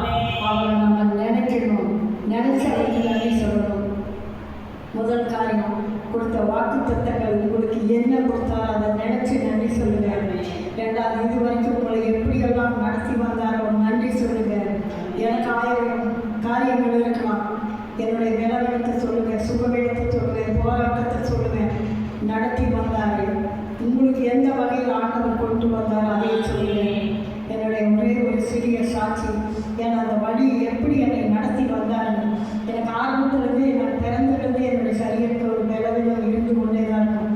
அவரை நம்ம நினைக்கணும். நினைச்சு அவருக்கு நன்றி சொல்லணும். முதல் காரியம், கொடுத்த வாக்கு தத்தங்கள் உங்களுக்கு என்ன கொடுத்தாரோ அதை நினைச்சு நன்றி சொல்லுங்க. 2வது, இது வரைக்கும் உங்களை எப்படியெல்லாம் நடத்தி வந்தாரோ நன்றி சொல்லுங்க. எனக்கு 1000 காரியங்கள் இருக்கலாம். என்னுடைய நிலவரத்தை சொல்லுங்க, சுகவீனத்தை சொல்லுங்க, போராட்டத்தை சொல்லுங்க. நடத்தி வந்தாரு. உங்களுக்கு எந்த வகையில் ஆண்டவர் கொண்டு வந்தார் அதே சொல்லுங்க. என்னுடைய ஒரே ஒரு சிறிய சாட்சி, ஏன்னா அந்த வழி எப்படி என்னை நடத்தி வந்தாருன்னு. எனக்கு ஆரம்பத்திலிருந்தே, நான் பிறந்திலிருந்தே என்னுடைய சரீரத்தில் ஒரு நிலவிலும் இருந்து கொண்டே தான் இருக்கும்.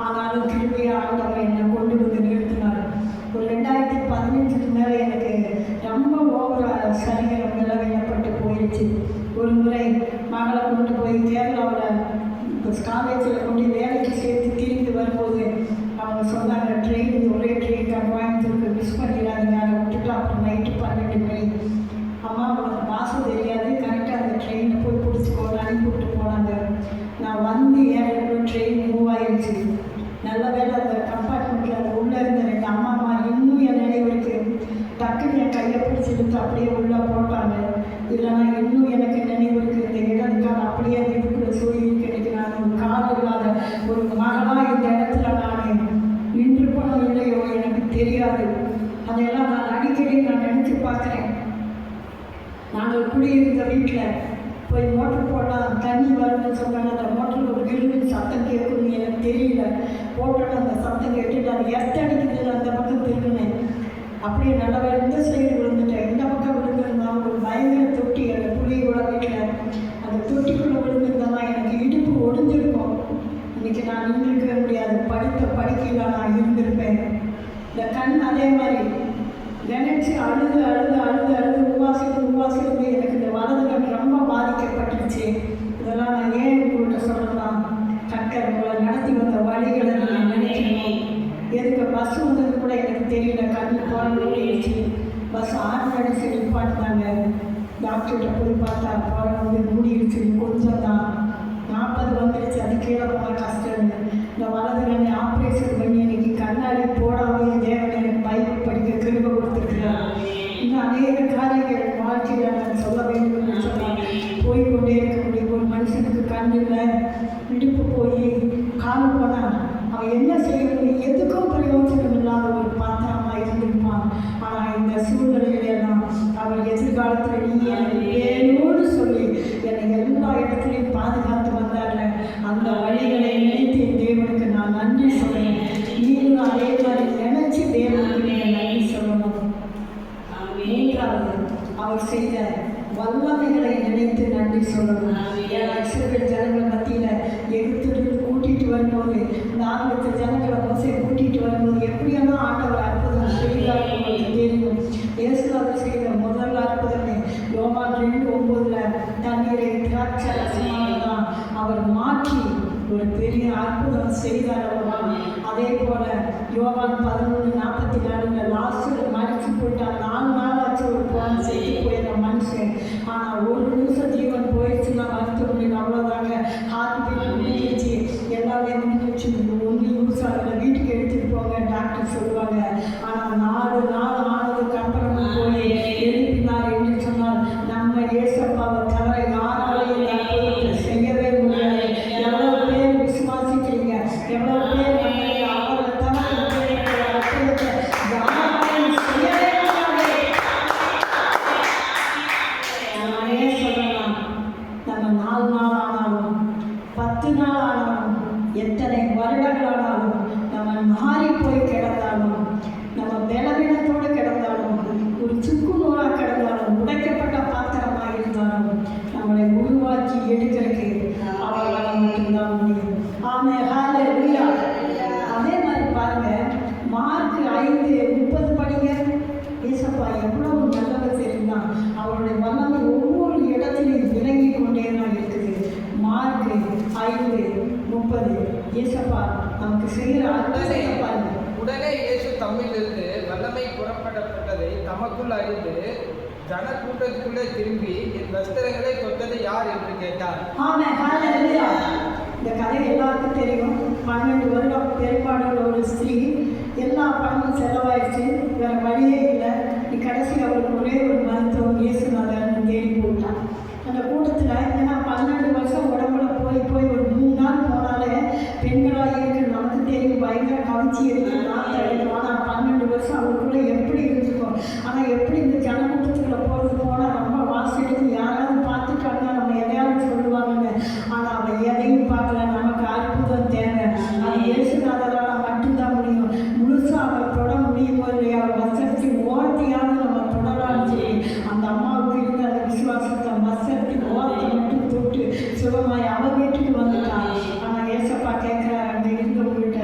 ஆனாலும் கிருபையாக ஆண்டவர் என்னை கொண்டு வந்து நிறுத்தினார். ஒரு 2015 மேலே எனக்கு ரொம்ப ஓவராக சரீரம் நிலவினப்பட்டு போயிடுச்சு. ஒரு முறை மகளை கொண்டு போய் கேரளாவில் காலேஜில் கொண்டு வேலைக்கு சேர்த்து திரும்பி வரும்போது அவங்க சொன்னாங்க, ட்ரெயின் ஒரே ட்ரெயின் தான் கோயம்புத்தூருக்கு, மிஸ் பண்ணிடாதீங்க, அதை விட்டுட்டு அப்புறம் நைட்டு 12 மணி. அம்மா உனக்கு பாசம் தெரியாது, கரெக்டாக அந்த ட்ரெயினை போய் பிடிச்சிக்கோன்னு அனுப்பிவிட்டு போனாங்க. நான் வந்து ஏறக்குள்ள ட்ரெயின் மூவ் ஆயிடுச்சு. நல்ல வேலை அந்த கம்பார்ட்மெண்ட்டில் அந்த உள்ளே இருந்த 2 அம்மா இன்னும் என் நினைவுக்கு டக்குன்னு என் கையை பிடிச்சிட்டு அப்படியே உள்ளே போட்டாங்க. இல்லைன்னா இன்னும் எனக்கு நினைவு இருக்குது. இந்த இடத்துக்கான அப்படியே அந்த இதுக்குள்ள சூழ்நிலை கிடைக்கு. நான் ஒரு கால் இல்லாத ஒரு மகளாக இந்த இடத்துல நான் நின்று போனோம் இல்லையோ எனக்கு தெரியாது. அதையெல்லாம் நான் அடிக்கடி நான் நினச்சி பார்க்குறேன். நாங்கள் குடியிருந்த வீட்டில் போய் மோட்டர் போட்டால் தண்ணி வரும்னு சொன்னாங்க. அந்த மோட்டரில் ஒரு கிழிவு சத்தம் கேட்குன்னு எனக்கு தெரியல. போட்டோட அந்த சத்தம் கேட்டுட்டு அது அடிக்குது. அந்த பக்கம் திரும்பினேன். அப்படியே நல்ல இந்த சைடு விழுந்துட்டேன். இந்த பக்கம் விழுந்திருந்தா ஒரு பயங்கர தொட்டி, அந்த புளியோட வீட்டில் அந்த தொட்டிக்குள்ளே விழுந்திருந்தா எனக்கு இடுப்பு ஒடிஞ்சிருக்கும். இன்றைக்கி நான் நின்றுருக்க முடியாது. படிக்கையில் நான் இருந்திருப்பேன். இந்த கண் அதே மாதிரி நினச்சி அழுது உருவாசிருந்து எனக்கு இந்த வலது கண் ரொம்ப பாதிக்கப்பட்டுருச்சு. இதெல்லாம் நான் ஏன் உங்கள்கிட்ட சொல்லலாம், கர்த்தர் உங்களை நடத்தி வந்த வழிகளை நான் நினைக்கணும். எதுக்கு பஸ் வந்தது கூட எனக்கு தெரியல. கண் போயிடுச்சு. பஸ் 6 அடிச்சு நிப்பாட்டினாங்க. டாக்டர்கிட்ட போய் பார்த்தா போகிற மூடிடுச்சு, கொஞ்சம் தான் 40 வந்துடுச்சு. அது கீழே போக கஷ்டம். இந்த வலது கண்ணை ஆப்ரேஷன் பண்ணி இன்னைக்கு கண்ணாடி போடாமே தேவன் எனக்கு பைபிள் படிக்க கிருபை கொடுத்துருக்குறார். இன்னும் அநேக காரியங்கள் வாழ்க்கையில் நான் சொல்ல வேண்டும் என்று சொன்னால் போய்கொண்டே இருக்க முடியும். ஒரு மனுஷனுக்கு கண் இல்லை, இடுப்பு போய் கால் போனால் அவன் என்ன செய்ய முடியும்? எதுக்கும் பிரயோஜனம் இல்லாத ஒரு பாத்திரமாக இருந்திருப்பான். ஆனால் இந்த சூழ்நிலையிலெல்லாம் அவர் எதிர்காலத்தில் நீ எனக்கு வேணும்னு சொல்லி என்னை எல்லா இடத்துலையும் பாதுகாத்து வந்தார்ல, அந்த வழிகளை நினைத்து தேவனுக்கு நான் நன்றி சொல்றேன். நீங்களும் அதே மாதிரி நினைச்சு தேவனுக்கு நீங்கள் நன்றி சொல்லணும். மூன்றாவது, அவர் செய்த வல்லமைகளை நினைத்து நன்றி சொல்லணும். ஏன்னா இஸ்ரவேல் ஜனங்கள் மத்தியில் எகிப்திலிருந்து கூட்டிகிட்டு வரும்போது, இந்த 6,00,000 ஜனங்களை மோசே கூட்டிகிட்டு வரும்போது எப்படியெல்லாம் ஆண்டவர் அற்புதம் செய்தார் உங்களுக்கு தெரியும். இயேசுவாக செய்த முதல் அற்புதமே யோவான் 2:9 தண்ணீரை திராட்சை ரசமானதான் அவர் மாற்றி ஒரு பெரிய அற்புதம் செய்தார் அல்லவா? அதே போல யோவான் 11:44 லாசரு மரிச்சு போயிட்டான். 4 நாளாச்சு ஒரு போன செத்து போயிருந்த மனுஷன். ஆனால் ஒரு நிமிஷம் ஜீவன் போயிடுச்சுன்னா மருத்துவமனையில் அவ்வளோதாங்க. ஹார்ட் பீட் முடிஞ்சிச்சு, எல்லாமே முடிஞ்சிச்சு, 1 நிமிஷம் அதில் வீட்டுக்கு எடுத்துகிட்டு போங்க டாக்டர் சொல்லுவாங்க. ஆனால் 4 நாள் ஆனதுக்கு அப்புறமா போய் எழுப்பினார் என்று சொன்னால் நம்ம ஏசப்பாவை தவிர யாராலையும் இந்த அற்புதத்தை செய்யவே முடியாது. எவ்வளோ பேர் விசுவாசிக்கிறீங்க, எவ்வளோ பேர் பண்ணீங்க, அவரை தவிர இந்த அற்புதத்தை யாராலையும் செய்யவே முடியாது. நானே சொல்லலாம், நம்ம 4 நாள் ஆனாலும் 10 நாள் ஆனாலும் எத்தனை வருடங்கள் ஆனாலும் நம்ம மாறி போய் கிடந்தாலும், நம்ம பலவீனத்தோடு கிடந்தாலும், ஒரு சுக்கு நூறாக கிடந்தாலும், உடைக்கப்பட்ட பாத்திரமாக இருந்தாலும் நம்மளை உருவாக்கி எடுக்கிறதுக்கு அவர்களால் மட்டும்தான் முடியும். ஆமே, ஹல்லேலூயா. அதே மாதிரி பாருங்க, மார்க் 5:30 படிங்க. ஏசப்பா எவ்வளவு நல்லவர் தெரியுமா? அவருடைய வல்லமை ஒவ்வொரு இடத்திலையும் விளங்கி கொண்டே தான் இருக்குது. மார்க் 5:30 ஏசப்பா நமக்கு செய்கிற அற்புதத்தை பாருங்க. உடனே இயேசு தம்மிலிருந்து வல்லமை புறப்படப்பட்டதை தமக்குள் அறிந்து ஜனக்கூட்டத்துக்குள்ளே திரும்பி என் வஸ்திரங்களை தொட்டது யார் என்று கேட்டார். ஆமென், ஹல்லேலூயா. இந்த கதை எல்லாருக்கும் தெரியும். 12 வருடம் பெரும்பாடுள்ள ஒரு ஸ்திரீ, எல்லா பணமும் செலவாயிடுச்சு, வேற வழியே இல்லை. கடைசி அவருக்கு ஒரே ஒரு மருத்துவம் இயேசுநாதர்னு தேடி போட்டான். அந்த கூட்டத்தில் ஏன்னா 12 வருஷம் உடம்புல போய் ஒரு 3 நாள் போனாலே பெண்களாக இருக்கு நமக்கு தெரியும், பயங்கர கவிச்சி இருக்கு, நான் தடுக்கும். ஆனால் 12 வருஷம் அவருக்குள்ளே எப்படி இருந்துருக்கும். ஆனால் எப்படி இந்த ஜனக்கூட்டத்துக்குள்ள போனால் ரொம்ப வாசிடுது, யாராவது பார்த்துட்டாங்கன்னா நம்ம எதையாவது சொல்லுவாங்கன்னு. ஆனால் அவன் எதையும் பார்க்கல. நமக்கு அற்புதம் தேவை, அது இயேசுநாதரால் மட்டும்தான் முடியும். முழுசாக அவர் தொட முடியுமோ இல்லையா, அவர் வசனத்தின் ஓரத்தையாவது நம்ம தொடரான்னு சொல்லி அந்த அம்மாவுக்கு இருந்த அந்த விசுவாசத்தை வசனத்தின் ஓரத்தை மட்டும் தொட்டு சுகமாய் அவ வீட்டுக்கு வந்துட்டான். ஆனால் ஏசப்பா கேட்குறாரு, அங்கே இருந்தவங்ககிட்ட,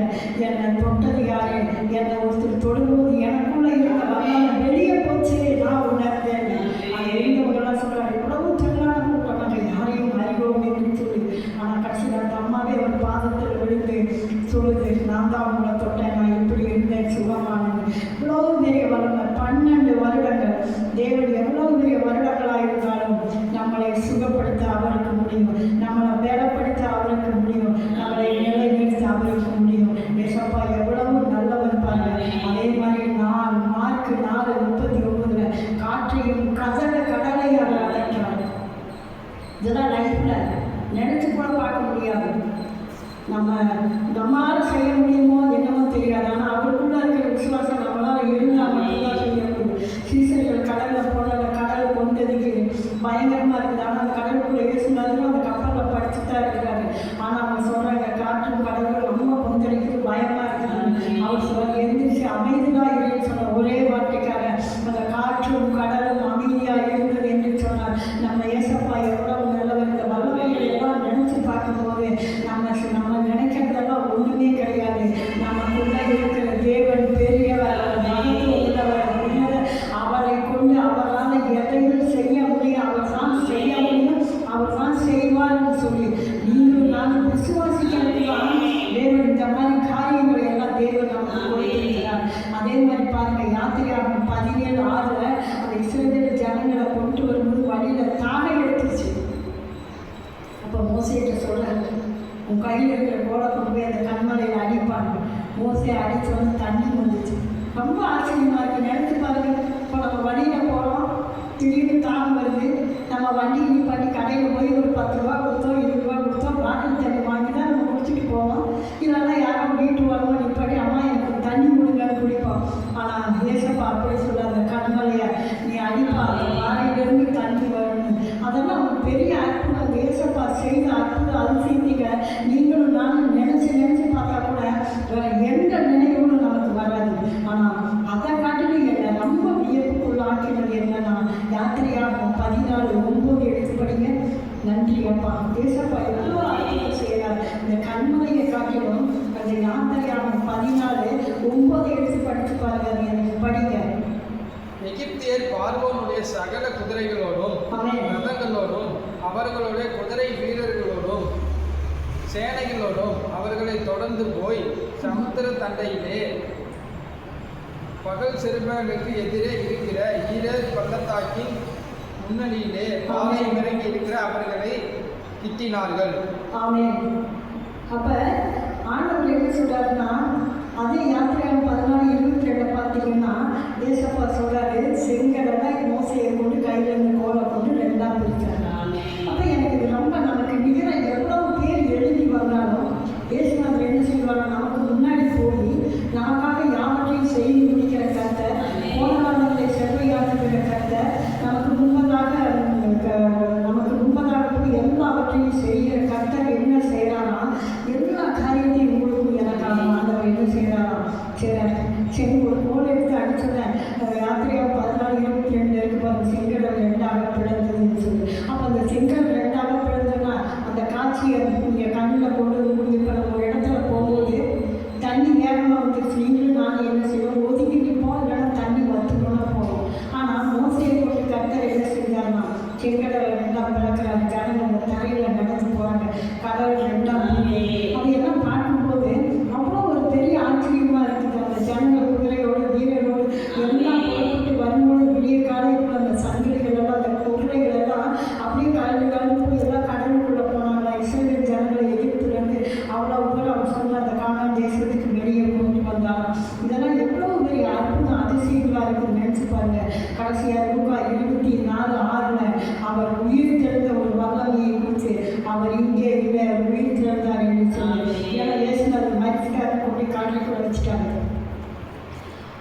என்னை தொட்டது யாரு? என்னை ஒருத்தர் தொடும்போது எனக்குள்ளே இருந்த வல்லமை வெளியே போச்சு, நான் உணர்ந்தேன். அங்கே இருந்தவங்கெல்லாம் சொல்கிறாரு, இவ்வளவு திரளான கூட்டம், நாங்கள் யாரையும் அறிவோம் என்று சொல்லி. ஆனால் கடைசியில் அந்த அம்மாவே ஒரு பாதத்தில் விழுந்து சொல்லுது, நான் தான் உங்களை தொட்டேன், நான் இப்படி இருந்தேன், சுகமானது. இவ்வளோ பெரிய வல்லமை. 12 வருடங்கள் தேவன் எவ்வளோ பெரிய வருடங்களாக இருந்தாலும் நம்மளை சுகப்படுத்த அவருக்கு முடியும், நம்மளை வேலைப்படுத்த அவருக்கு முடியும், நம்மளை நிலைநிறுத்த அவருக்கு முடியும். ஏசப்பா எவ்வளவு நல்லவர் பாருங்க. அதே மாதிரி மார்க் 4:39 காற்றையும் கடலை அவர் அழைக்கிறார். இதெல்லாம் லைஃப்பில் நினச்சி கூட பார்க்க முடியாது. நம்மளால் செய்ய முடியுமோ என்னமோ தெரியாது. ஆனால் அவருக்குள்ள இருக்கிற விசுவாசம் நம்மளால் இருந்தால் மட்டும்தான் செய்ய முடியும். சீசர்கள் கடலில் போனதில் கடல் கொண்டதுக்கு பயங்கரமாக இருக்குது. ஆனால் அந்த கடலுக்குள்ளே இயேசுநாதரும் அந்த கப்பலில் படிச்சு தான் இருக்கிறாரு. ஆனால் அவங்க சொல்கிறாங்க, காற்றும் கடலும் ரொம்ப கொந்தளிக்குது, பயமாக இருக்குது. அவர் சொல்ல எந்திரிச்சு அமைதியாக இருக்குன்னு சொன்ன ஒரே வார்த்தைக்காக அந்த காற்றும் கடலும் அமைதியாக இருந்தது என்று சொன்னார். நம்ம ஏசப்பா எவ்வளவு நல்லவர். இந்த வல்லமைகளை எல்லாம் நினச்சி பார்க்கும்போது நம்ம நினைக்கிறதெல்லாம் ஒன்றுமே கிடையாது. நமக்குள்ள இருக்கிற தேவன் பெரியவர், மகத்துவம் உள்ளவர், அவரை கொண்டு அவரால் எதையும் செய்ய முடியும், அவர் தான் செய்ய முடியும், அவர் தான் செய்வார்னு சொல்லி நீங்களும் நானும் விசுவாசிக்கிறது தான் தேவன் இந்த மாதிரி காரியங்களை எல்லாம் தேவன் நமக்கு கொடுத்திருக்கிறார். அதே மாதிரி பாருங்க, யாத்திரையாகும் 17:6 அந்த இஸ்ரவேல் ஜனங்களை கொண்டு வரும்போது வழியில் தானே எடுத்துருச்சு. அப்போ மோசேட்ட சொல்கிறார், உன் கையில் இருக்கிற கோடை கொண்டு போய் அந்த கண்மலையில் அடிப்பாங்க. மோசே அடித்தோன்னு தண்ணி வந்துச்சு. ரொம்ப ஆச்சரியமாக இருக்குது. நினைச்சு பாருங்க, இப்போ நம்ம வண்டியில் போகிறோம், திடீர்னு தாகம் வருது, நம்ம வண்டி பண்ணி கடையில் போய் ஒரு 10 ரூபா கொடுத்தோம், 20 ரூபா கொடுத்தோம், பாட்டில் தண்ணி வாங்கி தான் நம்ம குடிச்சிட்டு போவோம். வருவோம் நிப்பாட்டி அம்மா எனக்கு தண்ணி கொடுங்கன்னு குடிப்போம். ஆனால் ஏசப்பா அப்படி சொல்லாத, கண்மலையை நீ அடிப்பா, அந்த வாரையிலிருந்து தண்ணி வரணும். அதெல்லாம் ஒரு பெரிய அற்புதம். ஏசப்பா செய்த அற்புதம் அதிசயத்தீங்க. நீங்களும் நானும் நினச்சி பார்த்தா கூட வேற எந்த நினைவோடு நமக்கு வராது. ஆனால் அதை காட்டிலும் என்னை ரொம்ப வியப்புக்குள்ள ஆக்கினது என்னன்னா, யாத்திரையாகும் 14:9 எடுத்து படிங்க. நன்றி அப்பா. ஏசப்பா எவ்வளோ அற்புதம் செய்கிறார். இந்த கண்மலையை காட்டிலும் அந்த யாத்திரையாகும் 14:9 எடுத்து படித்து பாருங்க. அது எனக்கு படிங்க. எகிப்தியர் பார்வோனுடைய சகல குதிரைகளோடும் ரதங்களோடும் அவர்களுடைய குதிரை வீரர்களோடும் சேனைகளோடும் அவர்களை தொடர்ந்து போய் சமுத்திர தண்டையிலே பகல் சிறுவர்களுக்கு எதிரே இருக்கிற ஈரர் பள்ளத்தாக்கின் முன்னணியிலே பாலையும் இறங்கி இருக்கிற அவர்களை திட்டினார்கள். ஆமென். அப்ப ஆண்டவர் என்ன சொல்றாருன்னா, அதே யாத்திரையாகும் 14:22 பார்த்தீங்கன்னா ஏசப்பா சொல்றாரு, செங்கடலை மோசையை கொண்டு கையில இருந்து கோலை கொண்டு 2ஆ பிரிச்சாங்க. அப்ப எனக்கு இது ரொம்ப நமக்கு நிகராக எவ்வளவு பேர் எழுதி வந்தாலும் ஏசுநாதர் என்ன செய்வாங்க, நமக்கு முன்னாடி போய் நமக்காக யாவற்றையும் செய்து முடிக்கிற கர்த்தர், போன காலங்களை செவ்வையாக்குகிற கர்த்தர், நமக்கு முன்பதாக போய் எல்லாவற்றையும் செய்கிற கர்த்தர் என்ன செய்கிறாரா, எல்லா காரியத்தையும் உங்களுக்கும் எனக்காக ஆண்டவர் என்ன செய்கிறாரா செய்கிறார். சரி, ஒரு கோல் எடுத்து அடிச்சுட்டேன். யாத்திரையாக 14:22 இருக்கு பாருங்க, செங்கடல் 2ஆக பிளந்ததுன்னு சொல்லி. அப்போ அந்த செங்கல் 2ஆக பிளந்ததுன்னா அந்த காட்சியை நீங்கள் கண்ணில் கொண்டு முடியும். இப்போ நம்ம ஒரு இடத்துல போகும்போது தண்ணி வேகமாக வந்துருச்சு, நீங்களும் நானும் என்ன செய்வோம், ஒதுக்கி நிற்போம், இல்லைன்னா தண்ணி வத்துக்கணும்னா போவோம். ஆனால் மோசையை கொண்டு கர்த்தர் என்ன செஞ்சாருன்னா, செங்கடலை 2ஆக பிளக்கிறாரு. ஜனங்கள் அந்த தரையில் நடந்து போகிறாங்க, கடல் 2ஆக. அதையெல்லாம் பார்க்கும்போது அவ்வளோ ஒரு பெரிய ஆச்சரியமாக இருக்குது. அந்த ஜனங்கள் குதிரையோடு வீரரோடு எல்லாம் புறப்பட்டு வரும்போது விடிய காலைக்குள்ள அந்த சங்கிலிகள் எல்லாம் அந்த குதிரைகள் எல்லாம் அப்படியே கலந்து போய் எல்லாம் கடலுக்குள்ளே போனாங்களா. இஸ்ரவேல் ஜனங்களை எகிப்திலிருந்து அவ்வளோ பேர் அவர் சொன்ன அந்த கானான் தேசத்துக்கு வெளியே கொண்டு வந்தாங்க. இதெல்லாம் எவ்வளோ பெரிய அற்புதம் அதிசயங்களாக இருக்குன்னு நினச்சி பாருங்க. கடைசியாக லூக்கா 24:6 அவர் உயிர் தெழுந்த ஒரு வல்லமையை குறித்து, அவர் இங்கே இல்லை, உயிர் திறந்தார் என்று சொல்லி. ஏன்னா இயேசுநாதர் மரிச்சிட்டாரு, கொண்டு காட்டுக்குள்ள வச்சுட்டாங்க.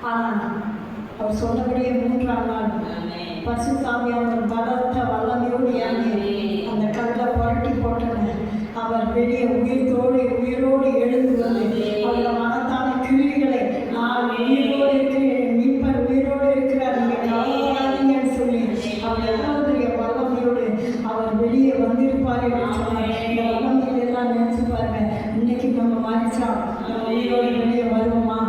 ஆனால் அவர் சொன்னபடியே 3ஆம் நாள் பரிசுத்த ஆவியானவர் பலத்த வல்லமையோடு இறங்கி அந்த கல்லை புரட்டி போட்டன. அவர் வெளியே உயிரோடு எழுந்து வந்து அவர்கள் மகத்தான கிருமிகளை, நான் உயிரோடு இருக்கிறேன், மீட்பர் உயிரோடு இருக்கிறார், நீங்கள் கவலைப்படாதீங்கன்னு சொல்லி அவர் எவ்வளவு பெரிய வல்லமையோடு அவர் வெளியே வந்திருப்பார் என்று சொன்னார். இந்த வல்லமைகள் எல்லாம் நினைச்சு பாருங்க. இன்னைக்கு நம்ம மறிச்சா நம்ம உயிரோடு வெளியே வருவோமா?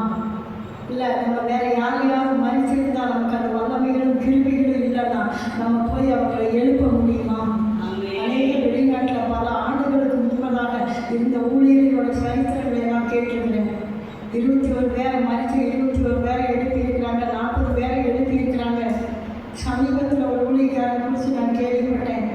இல்லை, நம்ம வேற யாரையாவது மறிச்சிருந்தா நமக்கு அந்த வல்லமைகளும் கிருமிகளும் இல்லைன்னா நம்ம போய் அவங்களை எழுப்ப முடியுமா? அநேக வெளிநாட்டில் பல ஆண்டுகளுக்கு முன்பதாக இந்த ஊழியர்களோட சரித்திரங்களை எல்லாம் கேட்டிருக்கிறேன். 21 பேரை மறித்து 21 பேரை எழுப்பியிருக்கிறாங்க, 40 பேரை எழுப்பியிருக்கிறாங்க. சமீபத்தில் ஒரு ஊழியக்காரரை குறித்து நான் கேள்விப்பட்டேன்.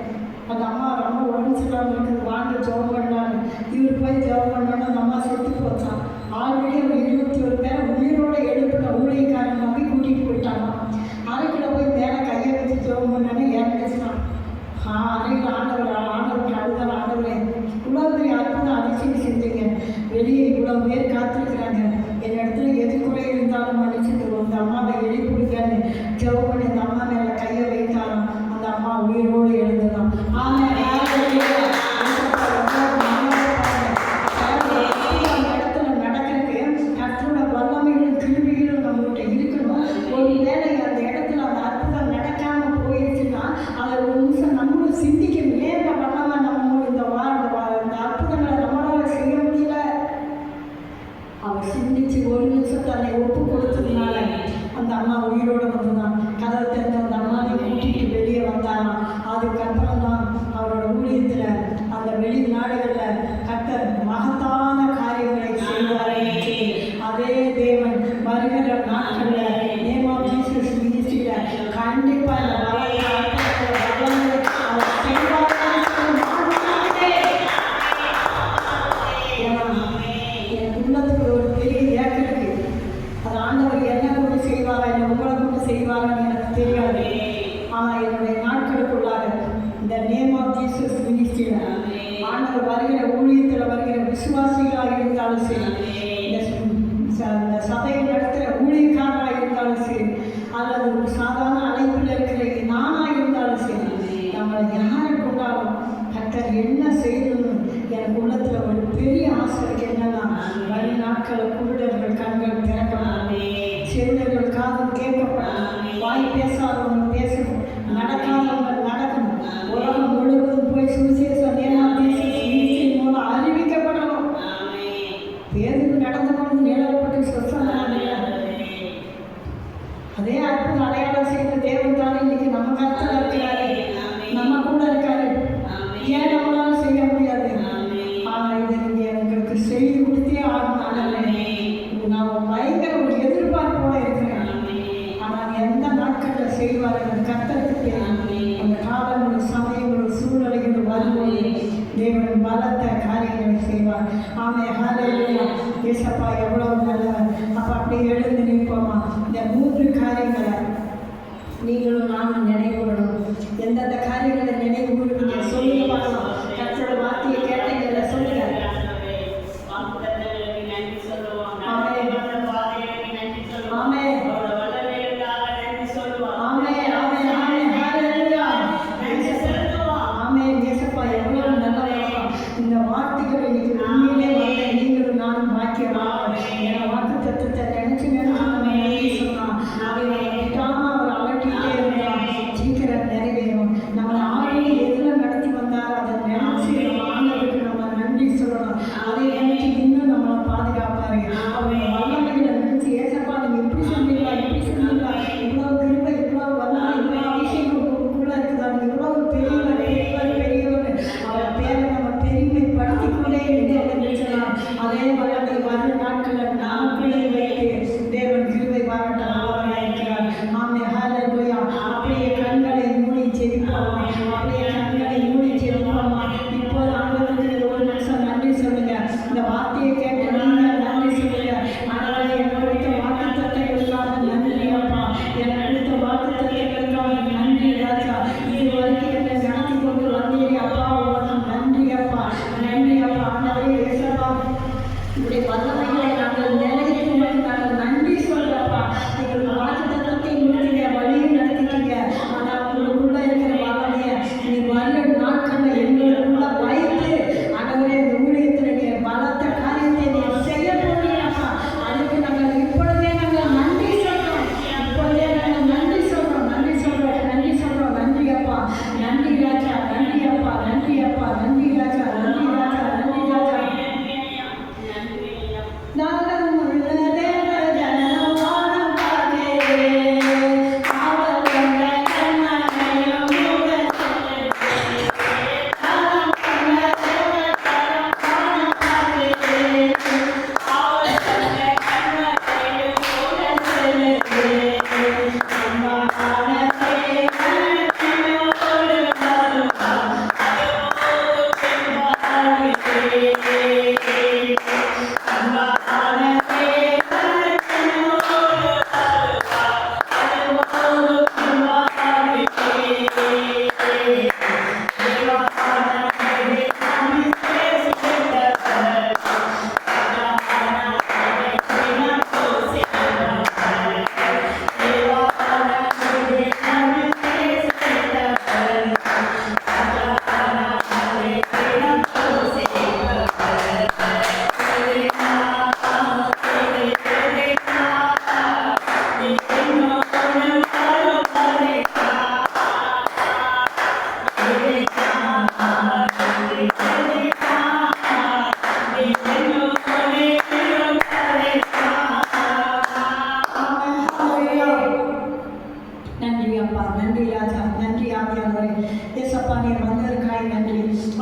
அந்த அம்மா ரொம்ப உடம்பு சரியில்லாமல் இருக்குது, வாங்க ஜெபம் பண்ணலான்னு. இவர் போய் ஜெபம் பண்ணோன்னு அந்த அம்மா செத்து போச்சான். ஆல்ரெடி அவர் 21 பேரை உயிரோடு எழுப்பின ஊழியக்காரன் நம்பி கூட்டிகிட்டு போயிட்டாங்க. அறைக்கில் போய் மேலே கையை வச்சு ஜெபம் பண்ணோன்னு இறந்துச்சுனான். அறையில் ஆண்டவருக்கு அதுதான் ஆண்டவரே, இவ்வளோ பெரிய அற்புதம் அதிசயம் செஞ்சீங்க. வெளியே இவ்வளோ பேர் காத்திருக்கிறாங்க, என் இடத்துல எது குறை இருந்தாலும் மன்னிச்சுட்டு அந்த அம்மாவை எழுப்பிடுங்கன்னு ஜெபம் பண்ணி அந்த அம்மா மேலே கையை வைத்தாலும் அந்த அம்மா உயிரோடு எழுதுதான். அதுக்கப்புறம் தான் அவரோட ஊழியத்தில் அந்த வெளிநாடுகளில் கர்த்தர் மகத்தான காரியங்களை செய்வார். அதே தேவன் வருகிற நாட்களில் நேம் ஆஃப் ஜீசஸ் மினிஸ்ட்ரியில் கண்டிப்பாக இந்த என் உள்ளத்துக்கு ஒரு பெரிய ஏக்கம் இருக்குது. அது ஆண்டவர் என்ன கொண்டு செய்வாரா, என்ன உங்களை கொண்டு செய்வாரான்னு எனக்கு தெரியாது. ஆனால் என்னுடைய நாட்களுக்குள்ளாக இந்த நேம் ஆஃப் ஜீசஸ் மினிஸ்ட்ரியில் ஆண்டவர் வருகிற ஊழியத்தில் வருகிற விசுவாசிகளாக இருந்தாலும் சரி, இந்த நாட்கள் குருடர்கள் கண்கள் திறக்கப்படும், செவிடர்கள் காதும் கேட்கப்படும், வாய் பேசாதவங்க பேசணும், நடக்காதவங்க நடக்கணும், உலகம் முழுவதும் போய் சுவிசேஷம் சுவிசேஷம் மூலம் அறிவிக்கப்படணும். பேருக்கு நடந்த பொழுது நிழல்பட்டு சொன்னாங்க. அதே அற்புதம் அடையாளம் செய்த தேவன் தானே இன்னைக்கு நம்ம கருத்தில் இருக்கிறாரு, நம்ம கூட இருக்காரு. ஏன் நம்மளால செய்ய முடியாது? ஆனால் இதை நீங்க எங்களுக்கு செய்து கொடுத்தே ஆகணும். நான் பயங்கர ஒரு எதிர்பார்ப்போட இருக்கிறேன். ஆனால் எந்த நாட்களில் செய்வார்கள் கர்த்தருக்கு தெரியும். அந்த காலங்கள் சமயங்கள் சூழ்நிலைகள் வரும்போது தேவன் பலத்த காரியங்களை செய்வார். ஹல்லேலூயா. ஏசப்பா எவ்வளவு நல்லவர். அப்போ அப்படியே எழுந்து நிற்போமா? இந்த 3 காரியங்களை நீங்களும் நானும் நினைவுகூடணும். எந்தெந்த காரியங்களை நினைவு கூறுவீங்க சொல்லுங்க பார்க்கலாம். கர்த்தரோட வார்த்தையை கேட்டீங்கல்ல, சொல்லுங்க. இந்த வார்த்தைகள் இன்னைக்கு உண்மையிலே வந்த நீங்களும் நானும் பாக்கியவான். என் வாக்கு தத்துவத்தை நினைச்சு சொன்னான். அதை விட்டாம அவர் அலட்டிகிட்டே இருந்தான். சீக்கிரம் நிறைவேறும். நம்மளை ஆளுநர் எதில் நடத்தி வந்தார் அதை நினைச்சு நம்ம ஆண்டவருக்கு நம்ம நன்றி சொல்லணும். அதை நினைச்சு இன்னும் நம்மளை பாதுகாப்பாரு. அவங்க வல்லமைகளை நினைச்சு ஏசப்பா நீங்க எப்படி செஞ்சீங்களா, எப்படி செஞ்சீங்களா, இவ்வளவு கிருபை, இவ்வளவு வல்லமை, இவ்வளவு அபிஷேகம் கூட இருக்குதா, இவ்வளவு பெரியவர் பெரியவர் பெரியவர் அவர் பேரை நம்ம பெருமைப்படுத்திக்கொண்டே நினைச்சலாம். அதே வல்லமை வரும் நாட்களில் நாட்களை வைத்து தேவன் கிருபை பாராட்டமாக இருக்கிறார். ஆமே ஹல்லேலூயா. அப்படியே கண்களை மூடி ஜெபிப்போமா? அப்படியே கண்களை மூடி ஜெபிப்போமா? இப்போது ஆண்டவருக்கு ஒரு நிமிஷம் நன்றி சொல்லுங்க. இந்த வார்த்தையை கேட்டு நீங்கள் நன்றி சொல்லுங்க. ஆனால் என் கொடுத்த வாக்கு தத்தைகளுக்காக நன்றி அப்பா, என் கொடுத்த வாக்கு தத்தைகளுக்காக நன்றி ராஜா. இது வரைக்கும் என்னை நடத்தி கொண்டு வந்தீரே அப்பா, உனக்கு நன்றி அப்பா, நன்றி அப்பா. ஆண்டவரே ஏசப்பா, உடைய வல்லமைகளை நாங்கள் நினைத்து நாங்கள் நன்றி சொல்றப்பா. எங்களுக்கு வாக்கு தத்தத்தை முடித்தீங்க, வழியை நடத்திட்டீங்க. ஆனால் உங்களுக்குள்ள இருக்கிற வல்லமையை நீ வர நாட்களில் எங்களுக்குள்ள வைத்து ஆண்டவரே இந்த ஊழியத்தில் நீ பலத்த காரியத்தை நீ செய்ய போறீங்கப்பா. அதுக்கு நாங்கள் இப்பொழுதே நாங்கள் நன்றி சொல்றோம். இப்பொழுதே நாங்கள் நன்றி சொல்றோம், நன்றி சொல்றோம், நன்றி சொல்றோம். நன்றி அப்பா, நன்றி ராஜா, நன்றி அப்பா, நன்றி அப்பா, நன்றி ராஜா, நன்றி ராஜா, நன்றி ராஜா. நாகம் உள்ள தேவ ஜனவானம் பாதே அவள் கொண்ட கண்ணனையும் மூடச்செல்லே நாகம் உள்ள தேவ ஜனவானம் பாதே அவள் கொண்ட கண்ணனையும் மூடச்செல்லே அம்மானே கண்ணனோடு வருவா அதோடு பின்வாழ்வே நன்றி அப்பா, நன்றி ராஜா, நன்றி ஆவியானவரே. ஏசப்பா நீர் வந்ததற்காய் நன்றி.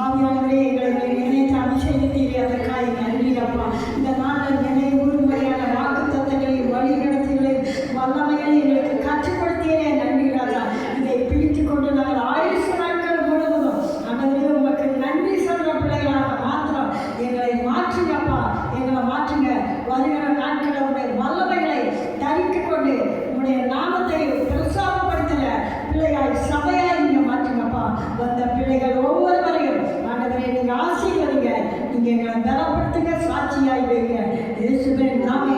ஆவியானவரே எங்களை நினைத்து அபிஷேகித்தீரே அதற்காய் நன்றி அப்பா. இந்த நாளில் நினைவுறும்படியான வாக்கு தத்தங்களையும் வழி நடத்திகளையும் வல்லமைகளை எங்களுக்கு கற்றுக் கொடுத்தீரே நன்றி ராஜா. இதை பிடித்து கொண்டு நாங்கள் ஆயுசு நாட்கள் முழுவதும் ஆண்டவரே உமக்கு நன்றி சொல்ற பிள்ளைகளாக மாத்திரம் எங்களை மாற்றுங்கப்பா, எங்களை மாற்றுங்க. வருகிற நாட்களில் உடைய வல்லமைகளை தரித்துக் கொண்டு உடைய நாமத்தை பிரசாரப்படுத்துகிற பிள்ளையாய் சபையாய் நீங்க மாற்றுங்கப்பா. வந்த பிள்ளைகள் ஒவ்வொருவரையும் ஆண்டவரே நீங்க ஆசீர்வதிங்க. நீங்க எங்களை பலப்படுத்துங்க, சாட்சியாய் வைங்க. இயேசுவின் நாமத்தில்